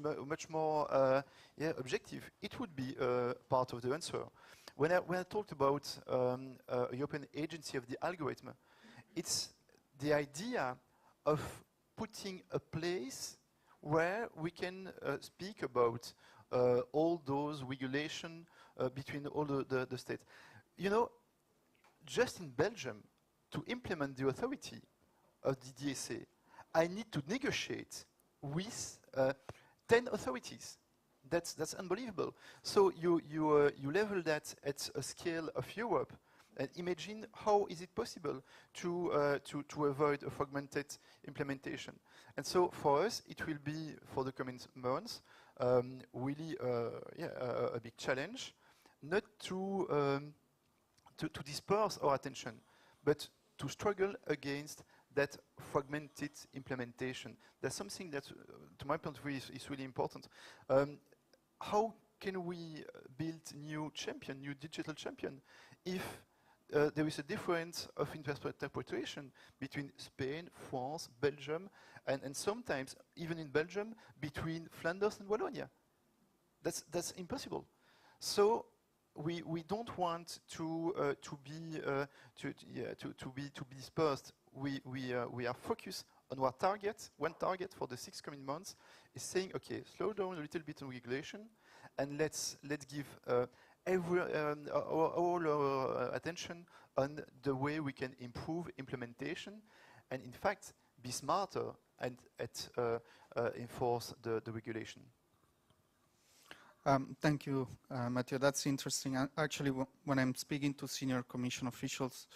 more objective. It would be part of the answer. When I talked about a European agency of the algorithm, it's the idea of putting a place where we can speak about all those regulations between all the states. You know, just in Belgium, to implement the authority of the DSA, I need to negotiate with 10 authorities. That's unbelievable. So you level that at a scale of Europe, and imagine how is it possible to avoid a fragmented implementation. And so for us, it will be, for the coming months, really a big challenge, not to disperse our attention, but to struggle against that fragmented implementation. That's something that, to my point of view, is really important. How can we build new digital champion, if there is a difference of interpretation between Spain, France, Belgium, and sometimes, even in Belgium, between Flanders and Wallonia? That's impossible. So we don't want to be dispersed. We are focused on our target. One target for the 6 coming months is saying, okay, slow down a little bit on regulation, and let's give all our attention on the way we can improve implementation, and in fact be smarter and enforce the regulation. Thank you, Mathieu. That's interesting. Actually, when I'm speaking to senior Commission officials,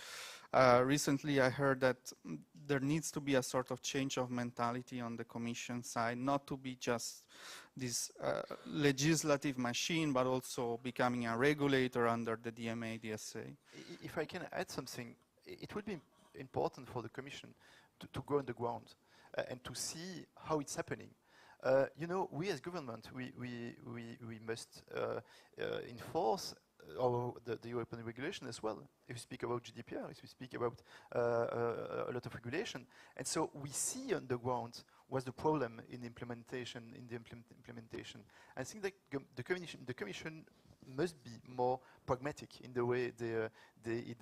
recently I heard that there needs to be a sort of change of mentality on the Commission side, not to be just this legislative machine, but also becoming a regulator under the DMA, DSA. If I can add something, it would be important for the Commission to go on the ground and to see how it's happening. You know, we as government, we must enforce the European regulation as well. If we speak about GDPR, if we speak about a lot of regulation, and so we see on the ground what's the problem in implementation. I think that the Commission must be more pragmatic in the way they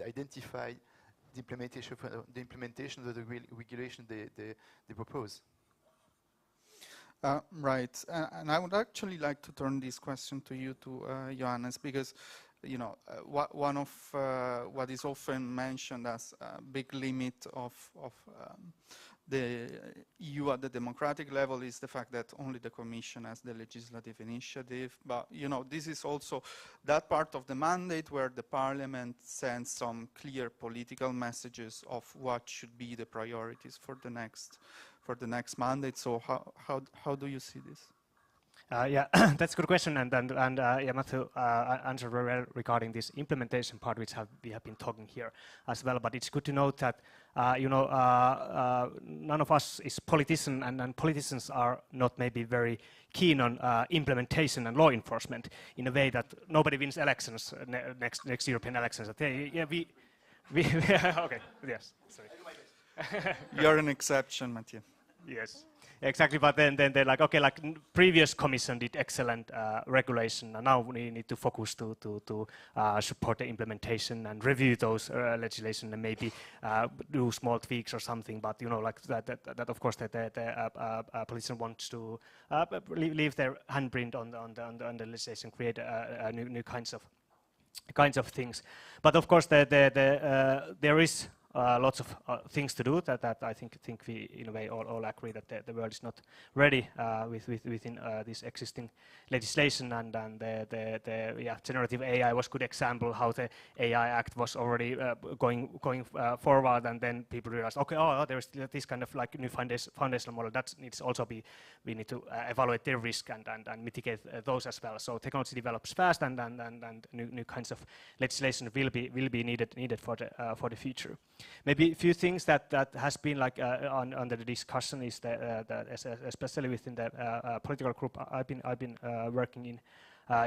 identify the implementation of the regulation they propose. Right, and I would actually like to turn this question to you, to Johannes, because you know, one of what is often mentioned as a big limit of the EU at the democratic level is the fact that only the Commission has the legislative initiative. But, you know, this is also that part of the mandate where the Parliament sends some clear political messages of what should be the priorities for the next mandate. So how do you see this? Yeah, that's a good question, and yeah, Mathieu answered very well regarding this implementation part, which we have been talking here as well. But it's good to note that you know, none of us is politician, and politicians are not maybe very keen on implementation and law enforcement in a way that nobody wins elections next European elections. That, yeah, we okay, yes, sorry. You're an exception, Mathieu. Yes, exactly. But then they're like, okay, like previous commission did excellent regulation, and now we need to focus to support the implementation and review those legislation and maybe do small tweaks or something. But you know, like that of course, the politician wants to leave their handprint on the legislation, create new kinds of things. But of course, there is lots of things to do that I think we in a way all agree that the world is not ready within this existing legislation, and the generative AI was a good example how the AI Act was already going forward, and then people realized, okay, there is this kind of like new foundational model that needs also we need to evaluate their risk and mitigate those as well. So technology develops fast, and new kinds of legislation will be needed for the future. Maybe a few things that has been like under the discussion is that especially within the political group I've been working in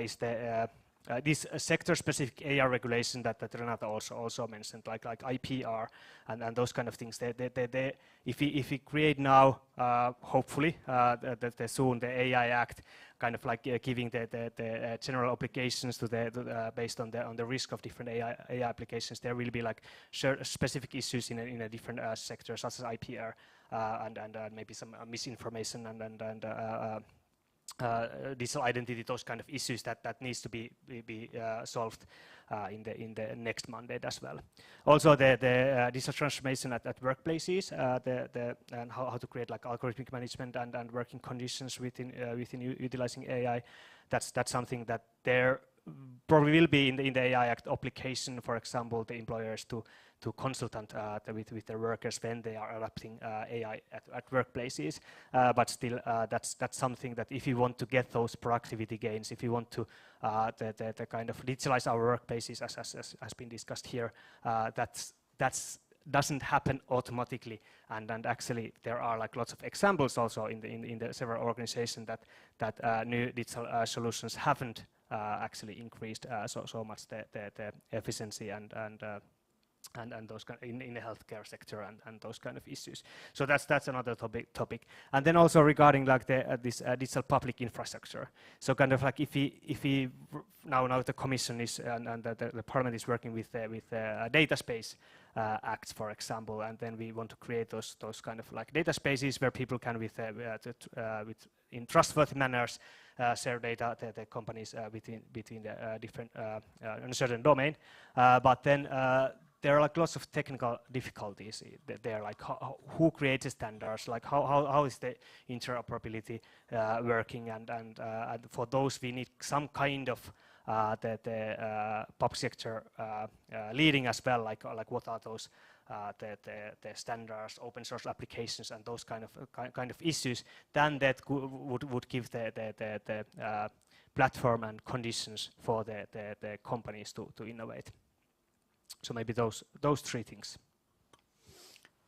is the this sector-specific AI regulation that Renate also mentioned, like IPR and those kind of things. If we create now, hopefully, soon the AI Act, kind of like giving the general obligations to based on the risk of different AI applications, there will be like specific issues in a different sectors, such as IPR and maybe some misinformation and digital identity, those kind of issues that needs to be solved in the next mandate as well. Also, the digital transformation at workplaces, and how to create like algorithmic management and working conditions within utilizing AI. That's something that there probably will be in the AI Act application. For example, the employers to consultant with their workers when they are adopting AI at workplaces. But still, that's something that if you want to get those productivity gains, if you want to the kind of digitalize our workplaces as has been discussed here, that's doesn't happen automatically, and actually there are like lots of examples also in the several organizations that new digital solutions haven't actually increased so much the efficiency and those kind in the healthcare sector and those kind of issues. So that's another topic. And then also regarding like this digital public infrastructure. So kind of like if we now the Commission is and the Parliament is working with data space acts, for example, and then we want to create those kind of like data spaces where people can with in trustworthy manners share data the companies between the different in a certain domain, but then there are like lots of technical difficulties there, like who creates the standards, like how is the interoperability working, and for those we need some kind of the public sector leading as well, like what are those the standards, open source applications, and those kind of issues. Then that would give the platform and conditions for the companies to innovate. So maybe those three things.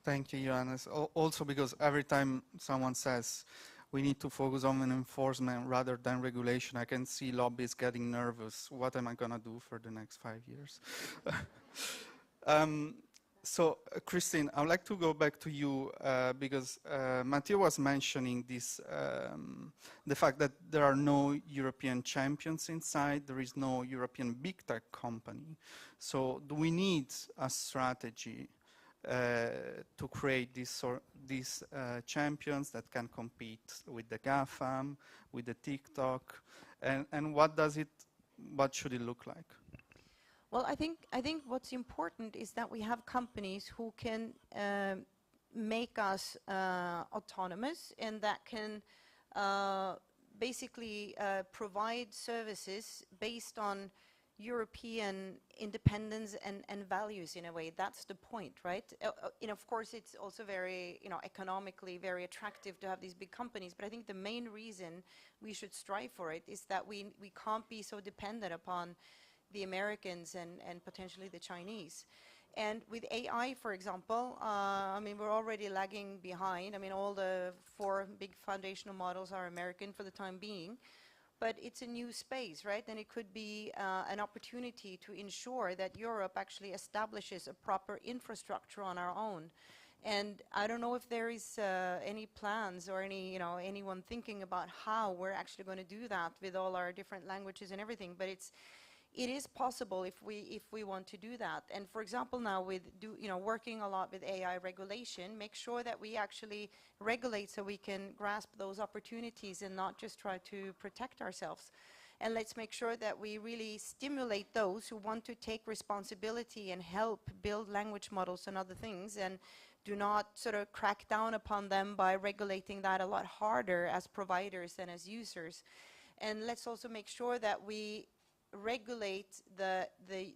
Thank you, Johannes. Also because every time someone says we need to focus on enforcement rather than regulation, I can see lobbyists getting nervous. What am I going to do for the next 5 years? So, Christine, I would like to go back to you because Mathieu was mentioning this, the fact that there are no European champions inside, there is no European big tech company. So do we need a strategy to create these champions that can compete with the GAFAM, with the TikTok, and what should it look like? Well, I think what's important is that we have companies who can make us autonomous, and that can basically provide services based on European independence and values in a way. That's the point, right? Of course, it's also very, economically very attractive to have these big companies, but I think the main reason we should strive for it is that we can't be so dependent upon the Americans and potentially the Chinese. And with AI, for example, we're already lagging behind. All the 4 big foundational models are American for the time being. But it's a new space, right? And it could be an opportunity to ensure that Europe actually establishes a proper infrastructure on our own. And I don't know if there is any plans or anyone thinking about how we're actually going to do that with all our different languages and everything. But it is possible if we want to do that. And for example, now with working a lot with AI regulation, make sure that we actually regulate so we can grasp those opportunities and not just try to protect ourselves. And let's make sure that we really stimulate those who want to take responsibility and help build language models and other things, and do not sort of crack down upon them by regulating that a lot harder as providers and as users. And let's also make sure that we regulate the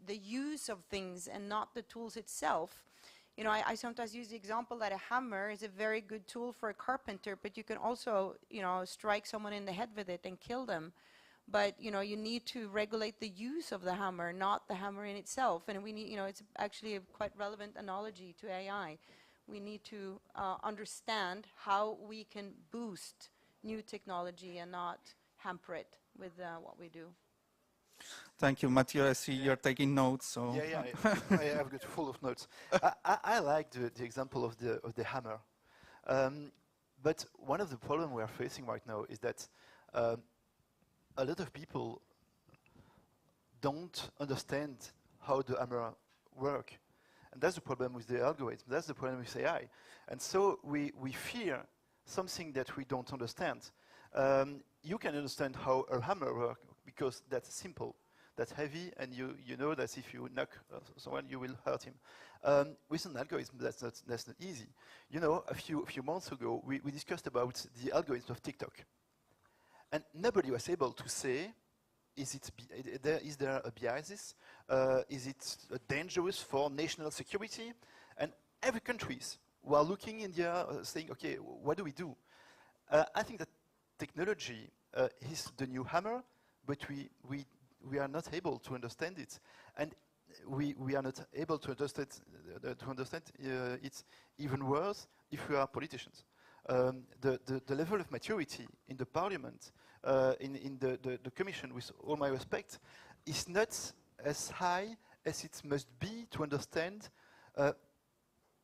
use of things and not the tools itself. I sometimes use the example that a hammer is a very good tool for a carpenter, but you can also, strike someone in the head with it and kill them. But, you need to regulate the use of the hammer, not the hammer in itself. And we need, it's actually a quite relevant analogy to AI. We need to understand how we can boost new technology and not hamper it with what we do. Thank you, Mathieu. I see you're taking notes. So I have got full of notes. I like the example of the hammer, but one of the problems we are facing right now is that a lot of people don't understand how the hammer works, and that's the problem with the algorithm. That's the problem with AI, and so we fear something that we don't understand. You can understand how a hammer works because that's simple, that's heavy, and you know that if you knock someone, you will hurt him. With an algorithm, that's not easy. A few months ago, we discussed about the algorithm of TikTok, and nobody was able to say, is there a bias? Is it dangerous for national security? And every countries were looking in the air, saying, okay, what do we do? I think that technology is the new hammer, but we are not able to understand it, and we are not able to understand it's even worse if we are politicians. The level of maturity in the parliament, in the commission, with all my respect, is not as high as it must be to understand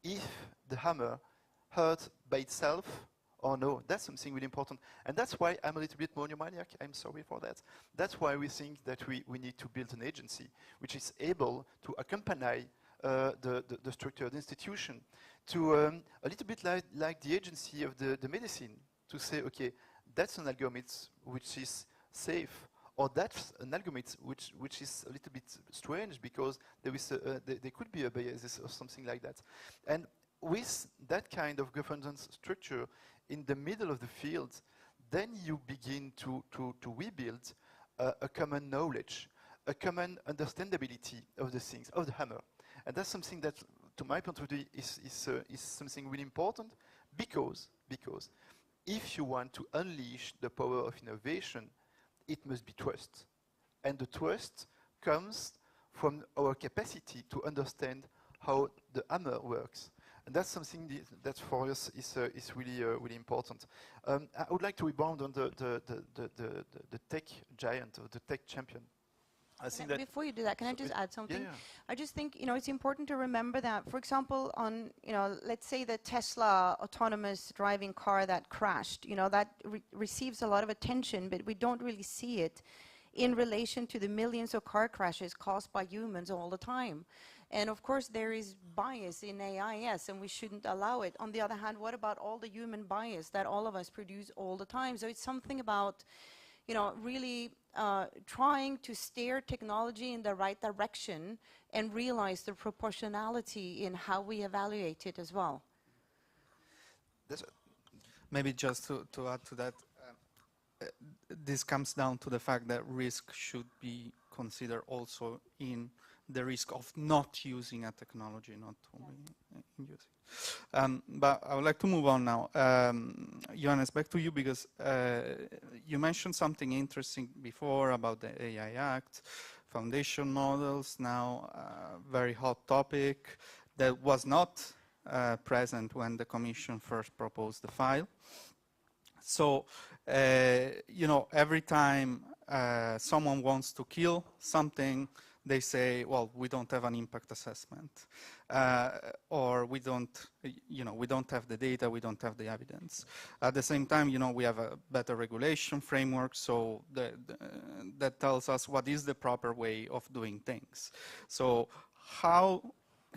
if the hammer hurt by itself or no. That's something really important. And that's why I'm a little bit monomaniac. I'm sorry for that. That's why we think that we need to build an agency which is able to accompany the structured institution to a little bit like the agency of the medicine, to say, okay, that's an algorithm which is safe, or that's an algorithm which is a little bit strange because there could be a bias or something like that. And with that kind of governance structure in the middle of the field, then you begin to rebuild a common knowledge, a common understandability of the things, of the hammer. And that's something that, to my point of view, is something really important, because if you want to unleash the power of innovation, it must be trust. And the trust comes from our capacity to understand how the hammer works. And that's something that for us is really really important. I would like to rebound on the tech giant, or the tech champion. I think that before you do that, can I just add something? Yeah. I just think it's important to remember that, for example, on let's say the Tesla autonomous driving car that crashed, that receives a lot of attention, but we don't really see it in relation to the millions of car crashes caused by humans all the time. And of course, there is bias in AI, yes, and we shouldn't allow it. On the other hand, what about all the human bias that all of us produce all the time? So it's something about, really trying to steer technology in the right direction and realize the proportionality in how we evaluate it as well. Maybe just to add to that, this comes down to the fact that risk should be considered also in the risk of not using a technology, not only in using. But I would like to move on now. Johannes, back to you, because you mentioned something interesting before about the AI Act, foundation models, now a very hot topic that was not present when the Commission first proposed the file. So, you know, every time someone wants to kill something, they say, well, we don't have an impact assessment, or we don't, you know, we don't have the data, we don't have the evidence. At the same time, you know, we have a better regulation framework, so that tells us what is the proper way of doing things. So how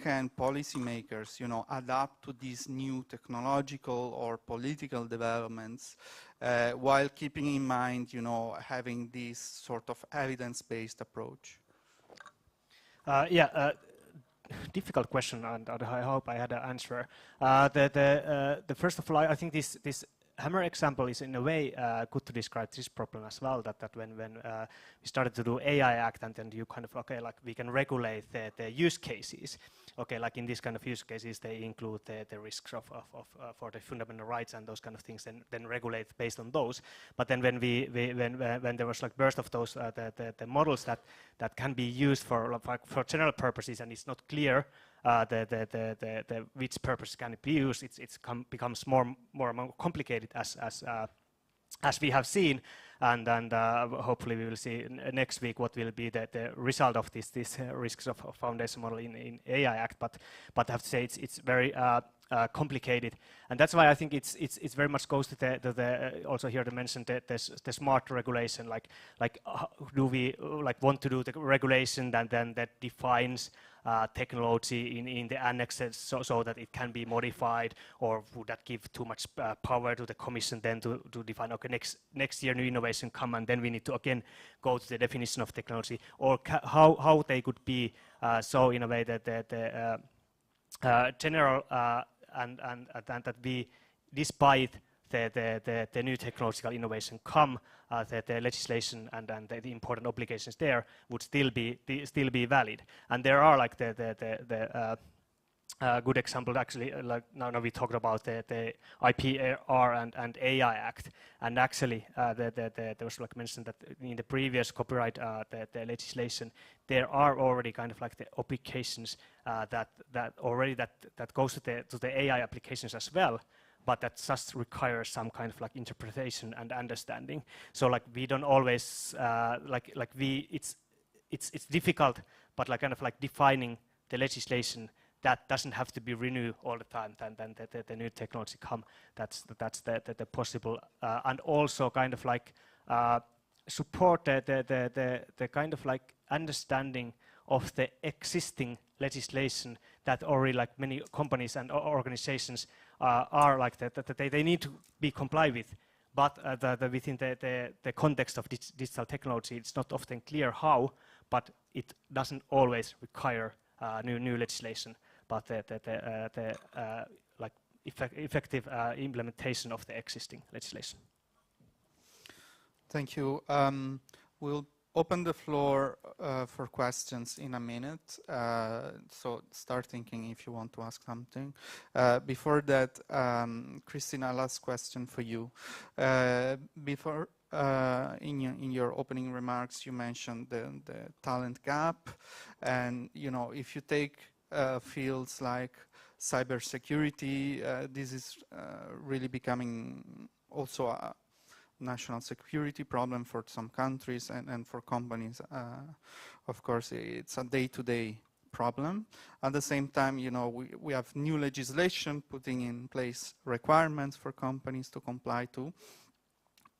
can policymakers, you know, adapt to these new technological or political developments while keeping in mind, you know, having this sort of evidence-based approach? Difficult question, and I hope I had an answer. The first of all, I think this hammer example is in a way good to describe this problem as well. That when we started to do AI Act, and then you kind of, okay, like we can regulate the use cases. Okay, like in this kind of use cases, they include the risks of for the fundamental rights and those kind of things, then regulate based on those. But then when when there was like burst of those the models that can be used for general purposes, and it's not clear the which purpose can it be used, it's becomes more and more complicated as we have seen, and hopefully we will see next week what will be the result of this risks of foundation model in AI Act. But I have to say it's very complicated, and that's why I think it's very much goes to the also here to mention the smart regulation. Like do we like want to do the regulation that defines technology in the annexes so that it can be modified, or would that give too much power to the Commission then to define, okay, next year new innovation come and then we need to again go to the definition of technology, or how they could be so in a way that the general and that we, despite the new technological innovation come, the legislation and the important obligations there would still be valid. And there are like the good example actually, like now we talked about the IPR and AI Act, and actually there was like mentioned that in the previous copyright the legislation there are already kind of like the obligations that goes to the AI applications as well, but that just requires some kind of like interpretation and understanding. So like we don't always it's difficult, but like kind of like defining the legislation that doesn't have to be renewed all the time. Then the new technology come. That's the possible, and also kind of like support the kind of like understanding of the existing legislation that already like many companies and organizations are like that they need to be comply with, but within the context of digital technology, it's not often clear how, but it doesn't always require new legislation, but the like effective implementation of the existing legislation. Thank you. We'll open the floor for questions in a minute, so start thinking if you want to ask something. Before that, Christina, last question for you. Before, in your opening remarks, you mentioned the talent gap, and you know, if you take fields like cybersecurity, this is really becoming also a national security problem for some countries and for companies. Of course, it's a day-to-day problem. At the same time, you know, we have new legislation putting in place requirements for companies to comply to.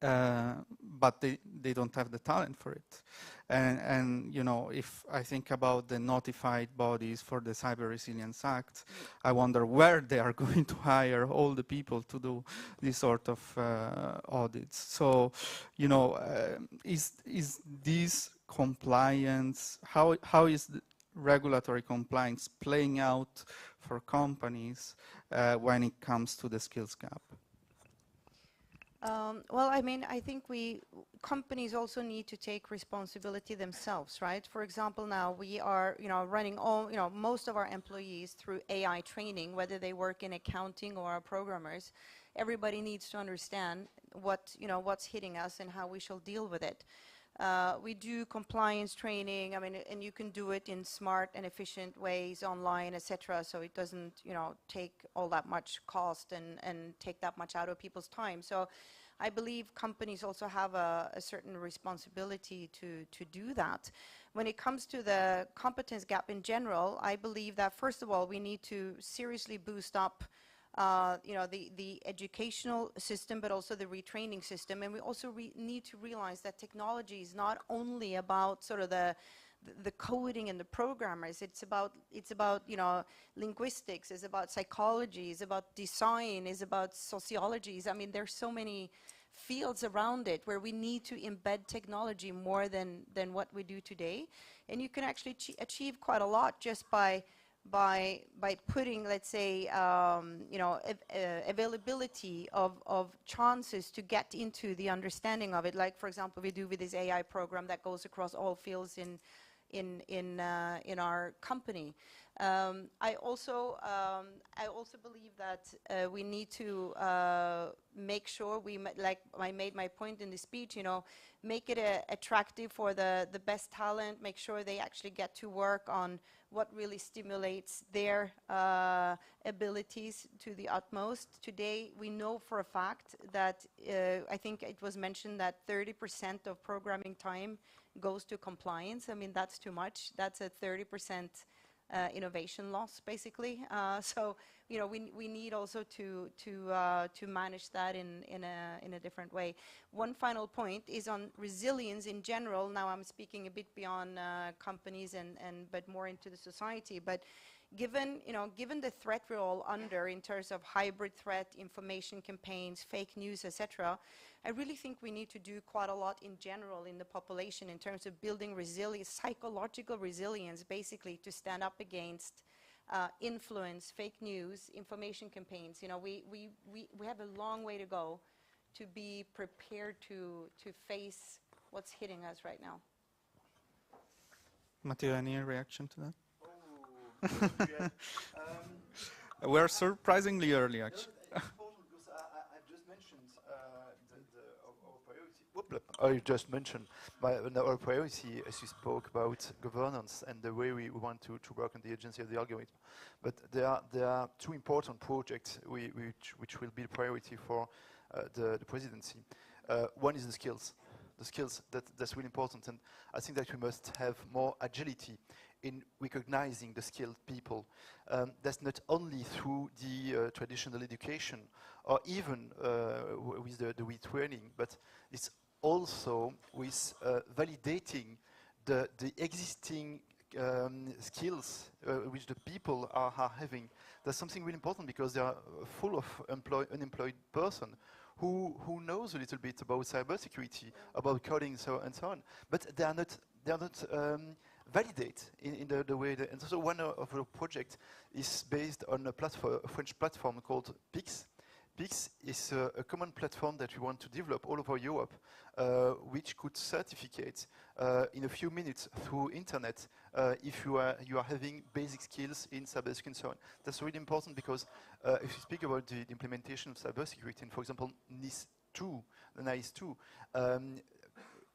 but they don't have the talent for it. And you know, if I think about the notified bodies for the Cyber Resilience Act, I wonder where they are going to hire all the people to do this sort of audits. So, you know, is this compliance, how is the regulatory compliance playing out for companies when it comes to the skills gap? Well, I mean, I think companies also need to take responsibility themselves, right? For example, now we are, running most of our employees through AI training, whether they work in accounting or are programmers. Everybody needs to understand what's hitting us and how we shall deal with it. We do compliance training, I mean, and you can do it in smart and efficient ways online, etc. So it doesn't, take all that much cost and take that much out of people's time. So I believe companies also have a certain responsibility to do that. When it comes to the competence gap in general, I believe that first of all, we need to seriously boost up the educational system, but also the retraining system. And we also need to realize that technology is not only about sort of the coding and the programmers. It's about linguistics, it's about psychology, it's about design, it's about sociologies. I mean, there's so many fields around it where we need to embed technology more than what we do today. And you can actually achieve quite a lot just by putting, let's say, availability of chances to get into the understanding of it. Like, for example, we do with this AI program that goes across all fields in our company. I also believe that we need to make sure like I made my point in the speech, make it attractive for the best talent, make sure they actually get to work on what really stimulates their abilities to the utmost. Today, we know for a fact that I think it was mentioned that 30% of programming time goes to compliance. I mean, that's too much. That's a 30% innovation loss, basically. So, we need also to manage that in a different way. One final point is on resilience in general. Now I'm speaking a bit beyond companies but more into the society. But given the threat we're all under in terms of hybrid threat, information campaigns, fake news, etc., I really think we need to do quite a lot in general in the population in terms of building resilience, psychological resilience, basically, to stand up against influence, fake news, information campaigns. We have a long way to go to be prepared to face what's hitting us right now. Mathieu, any reaction to that? We're surprisingly early, actually. I just mentioned our priority, as you spoke about governance and the way we want to work on the agency of the algorithm. But there are two important projects which will be the priority for the presidency. One is the skills. The skills, that's really important. And I think that we must have more agility in recognizing the skilled people. That's not only through the traditional education or even with the retraining, but it's also with validating the existing skills which the people are having. That's something really important because they are full of unemployed person who knows a little bit about cybersecurity, about coding, and so on. But they are not validate in the way. And so one of the projects is based on a French platform called PIX. PIX is a common platform that we want to develop all over Europe, which could certificate in a few minutes through internet if you are having basic skills in cybersecurity and so on. That's really important because if you speak about the implementation of cybersecurity, and for example, NIS 2,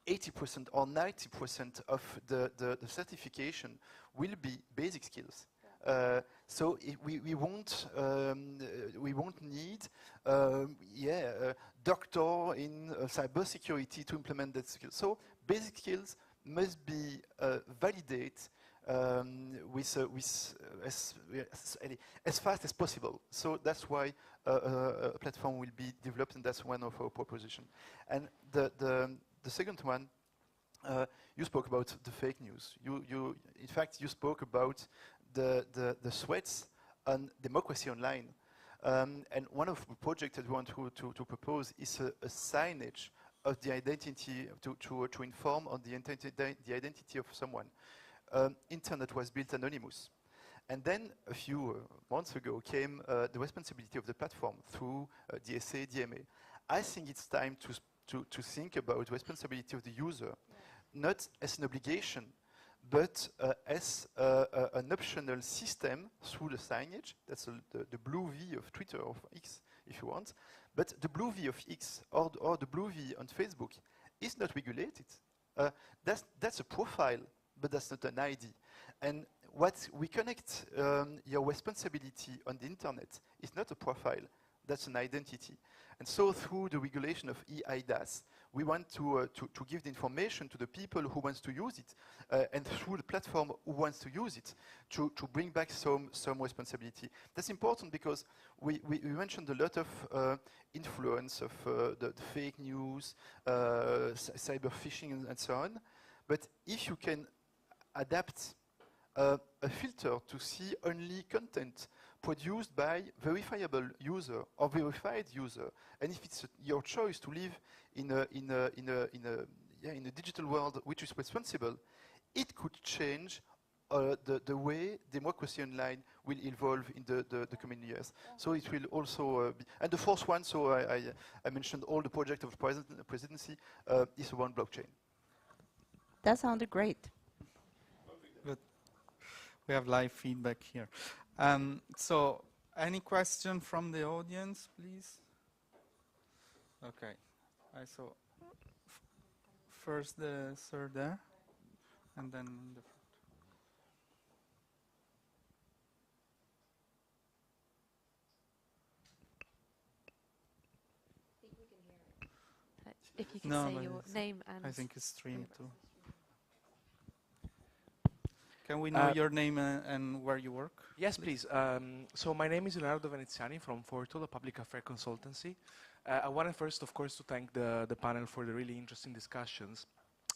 80% or 90% of the certification will be basic skills. So we won't need a doctor in cybersecurity to implement that skill. So basic skills must be validated as fast as possible. So that's why a platform will be developed, and that's one of our propositions. And the second one, you spoke about the fake news. In fact, you spoke about the threats on democracy online. And one of the projects that we want to propose is a signage of the identity, to inform on the identity of someone. Internet was built anonymous. And then a few months ago came the responsibility of the platform through DSA, DMA. I think it's time to think about responsibility of the user, not as an obligation, but as an optional system through the signage. That's the blue V of Twitter or X, if you want. But the blue V of X or the blue V on Facebook is not regulated. That's a profile, but that's not an ID. And what we connect your responsibility on the internet is not a profile, that's an identity. And so through the regulation of EUTA'S, we want to give the information to the people who wants to use it, and through the platform who wants to use it, to bring back some responsibility. That's important because we mentioned a lot of influence of the fake news, cyber phishing and so on. But if you can adapt a filter to see only content produced by verifiable user or verified user, and if it's your choice to live in a digital world which is responsible, it could change the way democracy online will evolve in the coming years. So it will also be, and the fourth one, so I mentioned all the project of presidency, is around blockchain. That sounded great. Good. We have live feedback here. So, any question from the audience, please? Okay. I saw first the sir there, and then the front. If you can No, say but your name and... I think it's streamed too. Can we know your name and where you work? Yes, please. So my name is Leonardo Veneziani from Fortul, a public affairs consultancy. I wanted first, of course, to thank the panel for the really interesting discussions.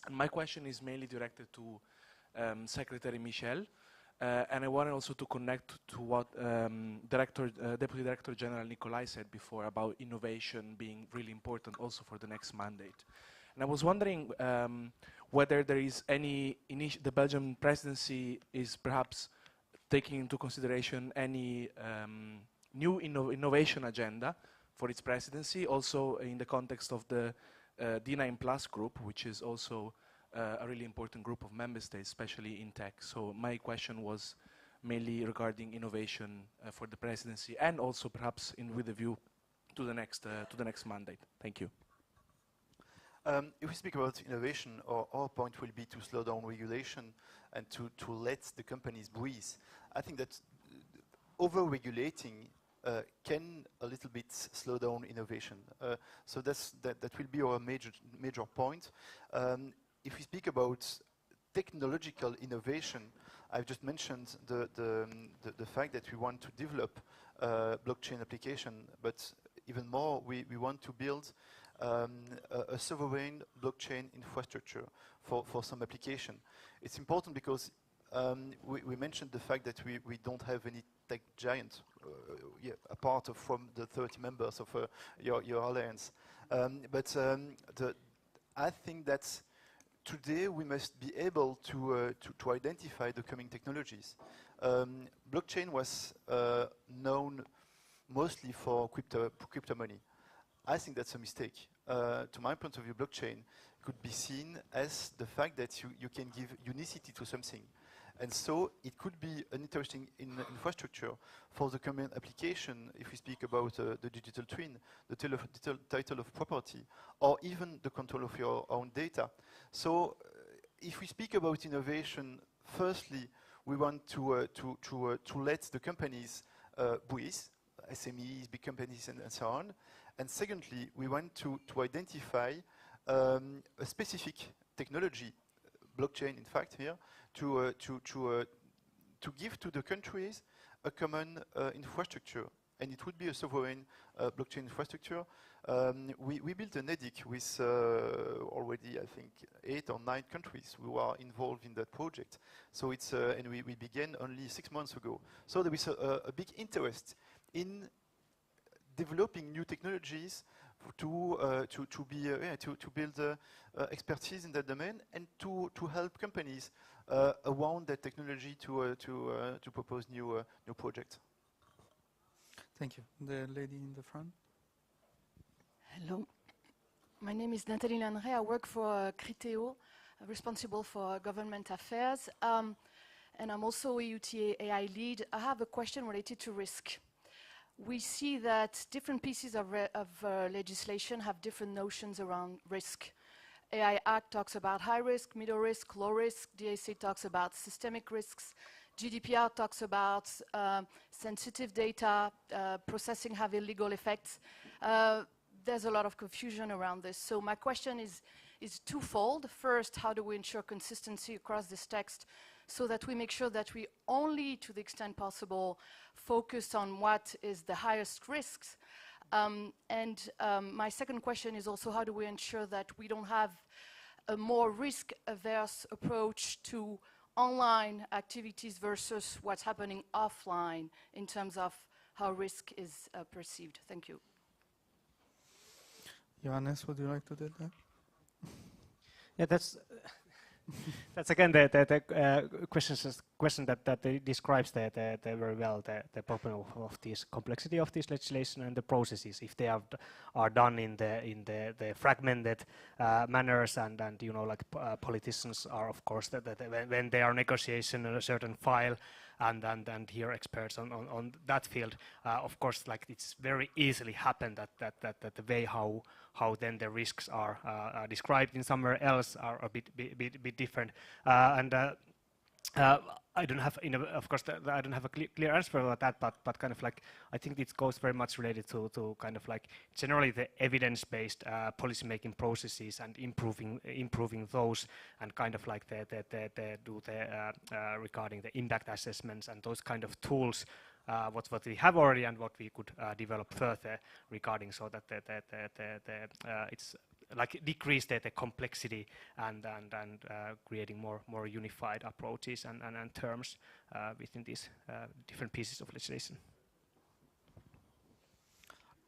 And my question is mainly directed to Secretary Michel. And I wanted also to connect to what Deputy Director General Nikolay said before about innovation being really important also for the next mandate. And I was wondering whether there is any, the Belgian presidency is perhaps taking into consideration any new innovation agenda for its presidency, also in the context of the D9+ group, which is also a really important group of member states, especially in tech. So my question was mainly regarding innovation for the presidency, and also perhaps with a view to the next mandate. Thank you. If we speak about innovation, our point will be to slow down regulation and to let the companies breathe. I think that over-regulating can a little bit slow down innovation. So that will be our major point. If we speak about technological innovation, I've just mentioned the fact that we want to develop blockchain application, but even more, we want to build a sovereign blockchain infrastructure for some application. It's important because we mentioned the fact that we don't have any tech giant apart from the 30 members of your alliance. But I think that today we must be able to identify the coming technologies. Blockchain was known mostly for crypto money. I think that's a mistake. To my point of view, blockchain could be seen as the fact that you can give unicity to something. And so it could be an interesting infrastructure for the common application if we speak about the digital twin, the title of property, or even the control of your own data. So if we speak about innovation, firstly, we want to let the companies breathe, SMEs, big companies, and so on. And secondly, we want to identify a specific technology, blockchain, in fact, here, to give to the countries a common infrastructure. And it would be a sovereign blockchain infrastructure. We built an EDIC with already, I think, 8 or 9 countries who are involved in that project. So it's, and we began only 6 months ago. So there is a big interest in developing new technologies to build expertise in that domain and to help companies around that technology to propose new projects. Thank you. The lady in the front. Hello. My name is Nathalie Landré. I work for Criteo, responsible for government affairs. And I'm also a EUTA AI lead. I have a question related to risk. We see that different pieces of legislation have different notions around risk. AI Act talks about high risk, middle risk, low risk. DSA talks about systemic risks. GDPR talks about sensitive data, processing having legal effects. There's a lot of confusion around this. So my question is twofold. First, how do we ensure consistency across this text so that we make sure that we only, to the extent possible, focus on what is the highest risks? My second question is also, how do we ensure that we don't have a more risk-averse approach to online activities versus what's happening offline in terms of how risk is perceived? Thank you. Johannes, would you like to do that? Yeah, that's again the question that describes very well the problem of this complexity of this legislation and the processes, if they are done in the fragmented manners, and you know, like politicians are, of course, when they are negotiating a certain file, and here experts on that field, of course, like it's very easily happen that the way how then the risks are described in somewhere else are a bit different, I don't have, of course, I don't have a clear answer about that, but kind of like I think it goes very much related to kind of like generally the evidence-based policy-making processes and improving those, and kind of like regarding the impact assessments and those kind of tools. What we have already and what we could develop further regarding, so that it's like decrease the complexity and creating more unified approaches and terms within these different pieces of legislation.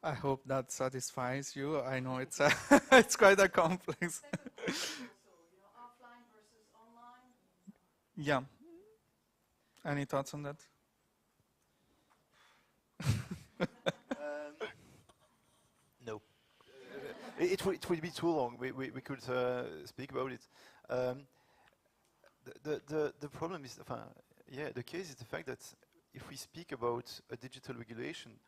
I hope that satisfies you. I know it's it's quite a complex. Offline versus online. Yeah. Any thoughts on that? No. It would be too long. We could speak about it. The problem is, the case is the fact that if we speak about a digital regulation,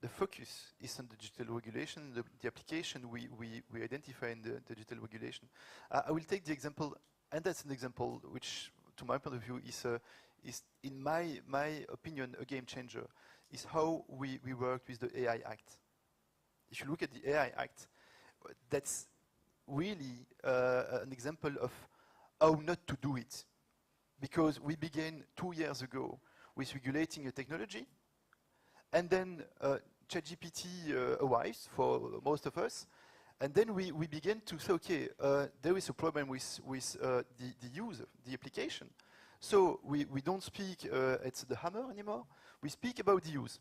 the focus is on the digital regulation, the application we identify in the digital regulation. I will take the example, and that's an example which, to my point of view, is in my opinion, a game changer, is how we worked with the AI Act. If you look at the AI Act, that's really an example of how not to do it. Because we began 2 years ago with regulating a technology, and then ChatGPT arrives for most of us, and then we began to say, okay, there is a problem with the use of the application. So we don't speak it's the hammer anymore, we speak about the use.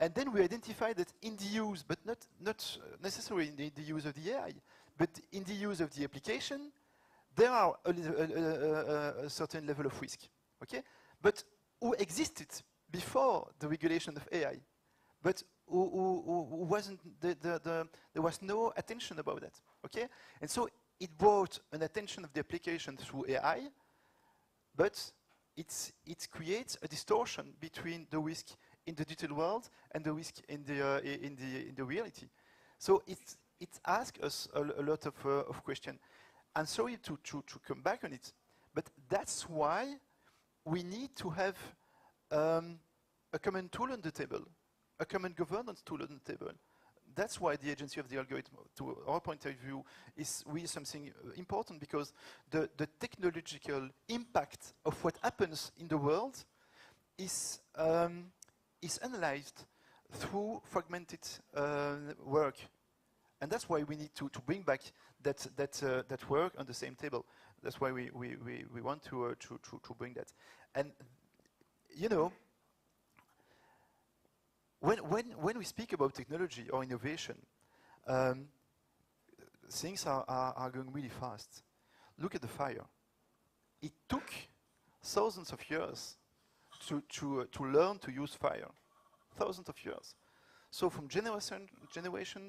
And then we identify that in the use, but not necessarily in the use of the AI, but in the use of the application, there are a certain level of risk, okay? But who existed before the regulation of AI, but who wasn't, there was no attention about that, okay? And so it brought an attention of the application through AI, but it creates a distortion between the risk in the digital world and the risk in the reality. So it asks us a lot of questions. I'm sorry to come back on it, but that's why we need to have a common tool on the table, a common governance tool on the table. that's why the agency of the algorithm, to our point of view, is really something important, because the technological impact of what happens in the world is analyzed through fragmented work. And that's why we need to bring back that work on the same table. That's why we want to bring that. And you know, when we speak about technology or innovation, things are going really fast. Look at the fire. It took thousands of years to learn to use fire. Thousands of years. So from generation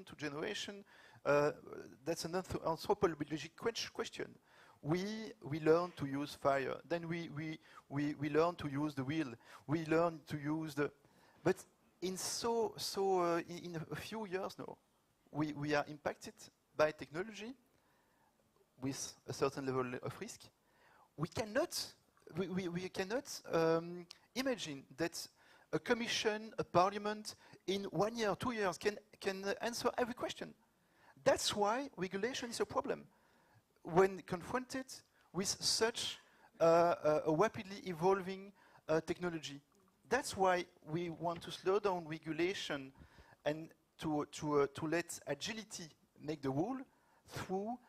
to generation, that's an anthropological question. We learn to use fire. Then we learn to use the wheel. We learn to use the... But in in a few years now, we are impacted by technology with a certain level of risk. We cannot imagine that a commission, a parliament, in 1 year, 2 years can answer every question. That's why regulation is a problem when confronted with such a rapidly evolving technology. That's why we want to slow down regulation and to let agility make the rule through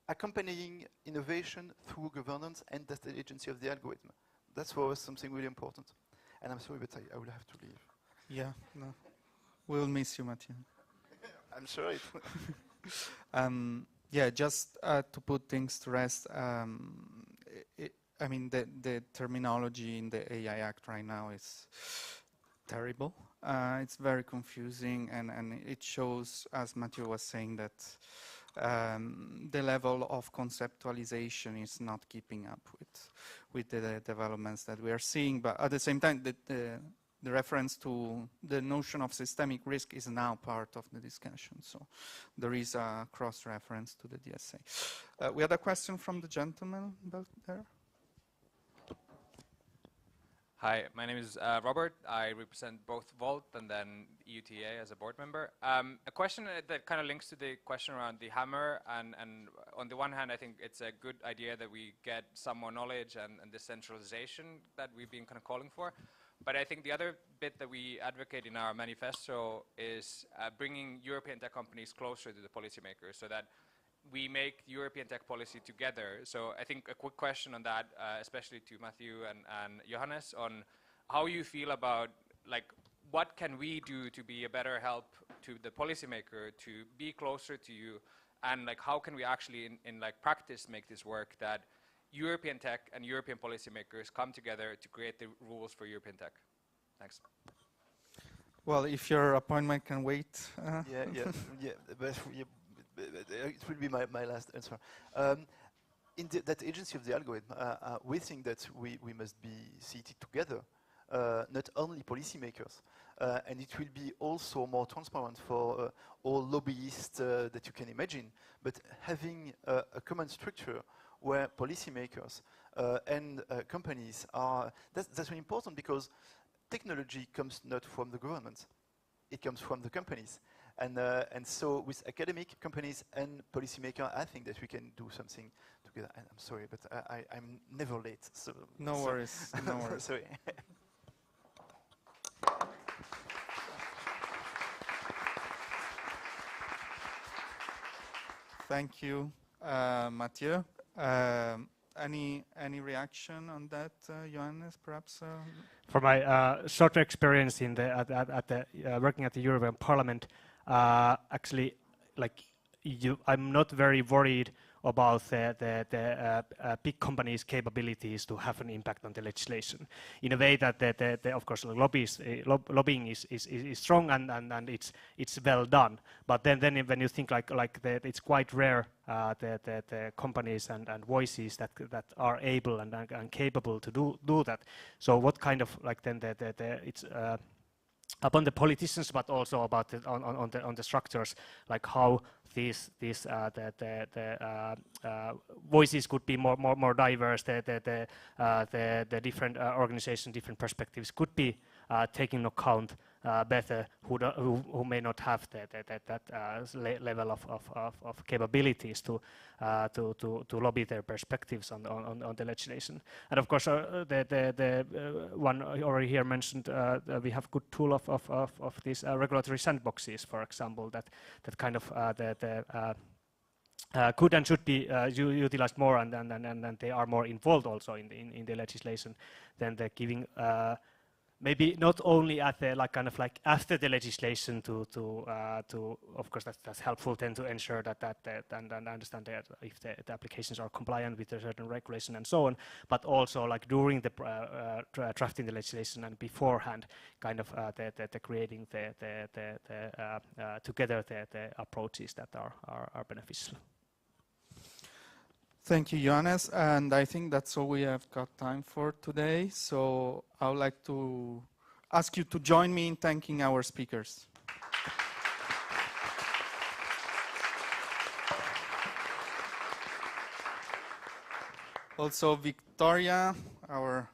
accompanying innovation through governance, and that's the agency of the algorithm. That's for us something really important. And I'm sorry, but I will have to leave. Yeah, no. We'll miss you, Mathieu. I'm sure it. Yeah, just to put things to rest, I mean, the terminology in the AI Act right now is terrible. It's very confusing, and it shows, as Mathieu was saying, that the level of conceptualization is not keeping up with the developments that we are seeing. But at the same time, the reference to the notion of systemic risk is now part of the discussion. So there is a cross-reference to the DSA. We had a question from the gentleman back there. Hi, my name is Robert. I represent both Volt and then EUTA as a board member. A question that kind of links to the question around the hammer, and on the one hand, I think it's a good idea that we get some more knowledge and decentralization that we've been kind of calling for. But I think the other bit that we advocate in our manifesto is bringing European tech companies closer to the policymakers so that we make European tech policy together. So I think a quick question on that, especially to Mathieu and Johannes, on how you feel about, like, what can we do to be a better help to the policymaker to be closer to you, and like how can we actually in like practice make this work, that European tech and European policymakers come together to create the rules for European tech. Thanks. Well, if your appointment can wait. But it will be my last answer. In that agency of the algorithm, we think that we must be seated together, not only policymakers, and it will be also more transparent for all lobbyists that you can imagine, but having a common structure where policymakers and companies are, that's really important, because technology comes not from the government, it comes from the companies. And so with academic companies and policymakers, I think that we can do something together. And I'm sorry, but I'm never late. So no worries, no worries. Sorry. Thank you, Mathieu. Any reaction on that, Johannes, perhaps? For my short experience in working at the European Parliament, actually, like I'm not very worried about the big companies' capabilities to have an impact on the legislation. In a way that of course lobbying is strong and it's well done. But then when you think it's quite rare the companies and voices that are able and capable to do that. So what kind of it's upon the politicians, but also about on the structures, like how these voices could be more diverse. The different organizations, different perspectives could be taken into account, better, who may not have that level of capabilities to lobby their perspectives on the legislation. And of course, the one already here mentioned, we have good tool of these regulatory sandboxes, for example, that kind of could and should be utilized more, and they are more involved also in the legislation than the giving. Maybe not only at the after the legislation to of course that's helpful then to ensure that and understand that if the applications are compliant with a certain regulation and so on, but also like during the drafting the legislation and beforehand, kind of the creating together the approaches that are beneficial. Thank you, Johannes, and I think that's all we have got time for today. So I would like to ask you to join me in thanking our speakers. Also, Victoria, our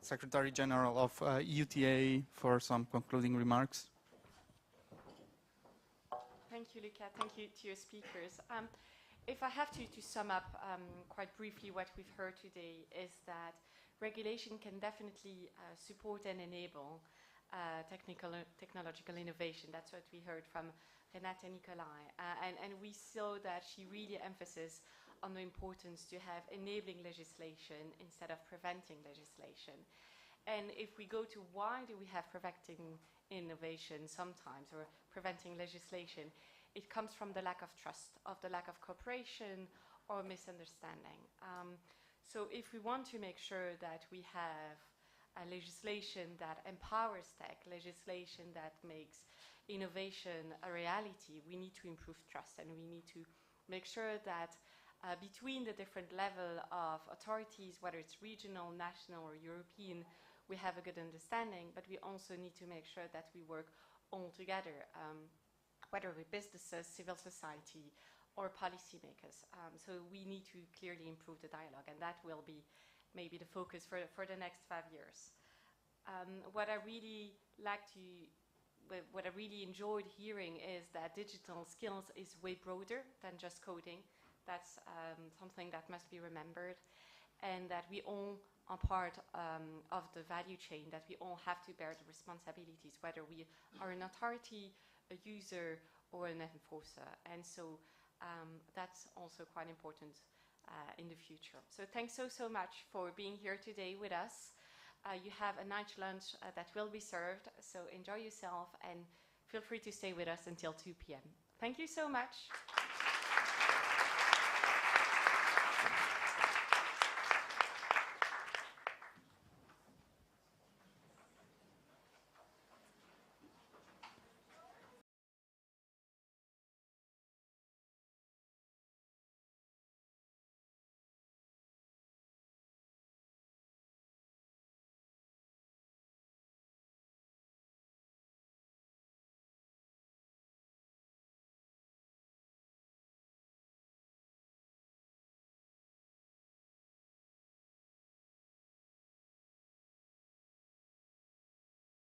Secretary General of EUTA, for some concluding remarks. Thank you, Luca. Thank you to your speakers. If I have to sum up quite briefly what we've heard today is that regulation can definitely support and enable technological innovation. That's what we heard from Renate and Nikolay. And we saw that she really emphasized on the importance to have enabling legislation instead of preventing legislation. And if we go to why do we have preventing innovation sometimes or preventing legislation, it comes from the lack of trust, of the lack of cooperation or misunderstanding. So if we want to make sure that we have a legislation that empowers tech, legislation that makes innovation a reality, we need to improve trust, and we need to make sure that between the different level of authorities, whether it's regional, national, or European, we have a good understanding, but we also need to make sure that we work all together. Whether with businesses, civil society, or policymakers. So we need to clearly improve the dialogue, and that will be maybe the focus for the next 5 years. What I really enjoyed hearing is that digital skills is way broader than just coding. That's something that must be remembered, and that we all are part of the value chain, that we all have to bear the responsibilities, whether we are an authority, a user, or an enforcer. And so that's also quite important in the future. So thanks so much for being here today with us. You have a nice lunch that will be served, so enjoy yourself and feel free to stay with us until 2 p.m. Thank you so much.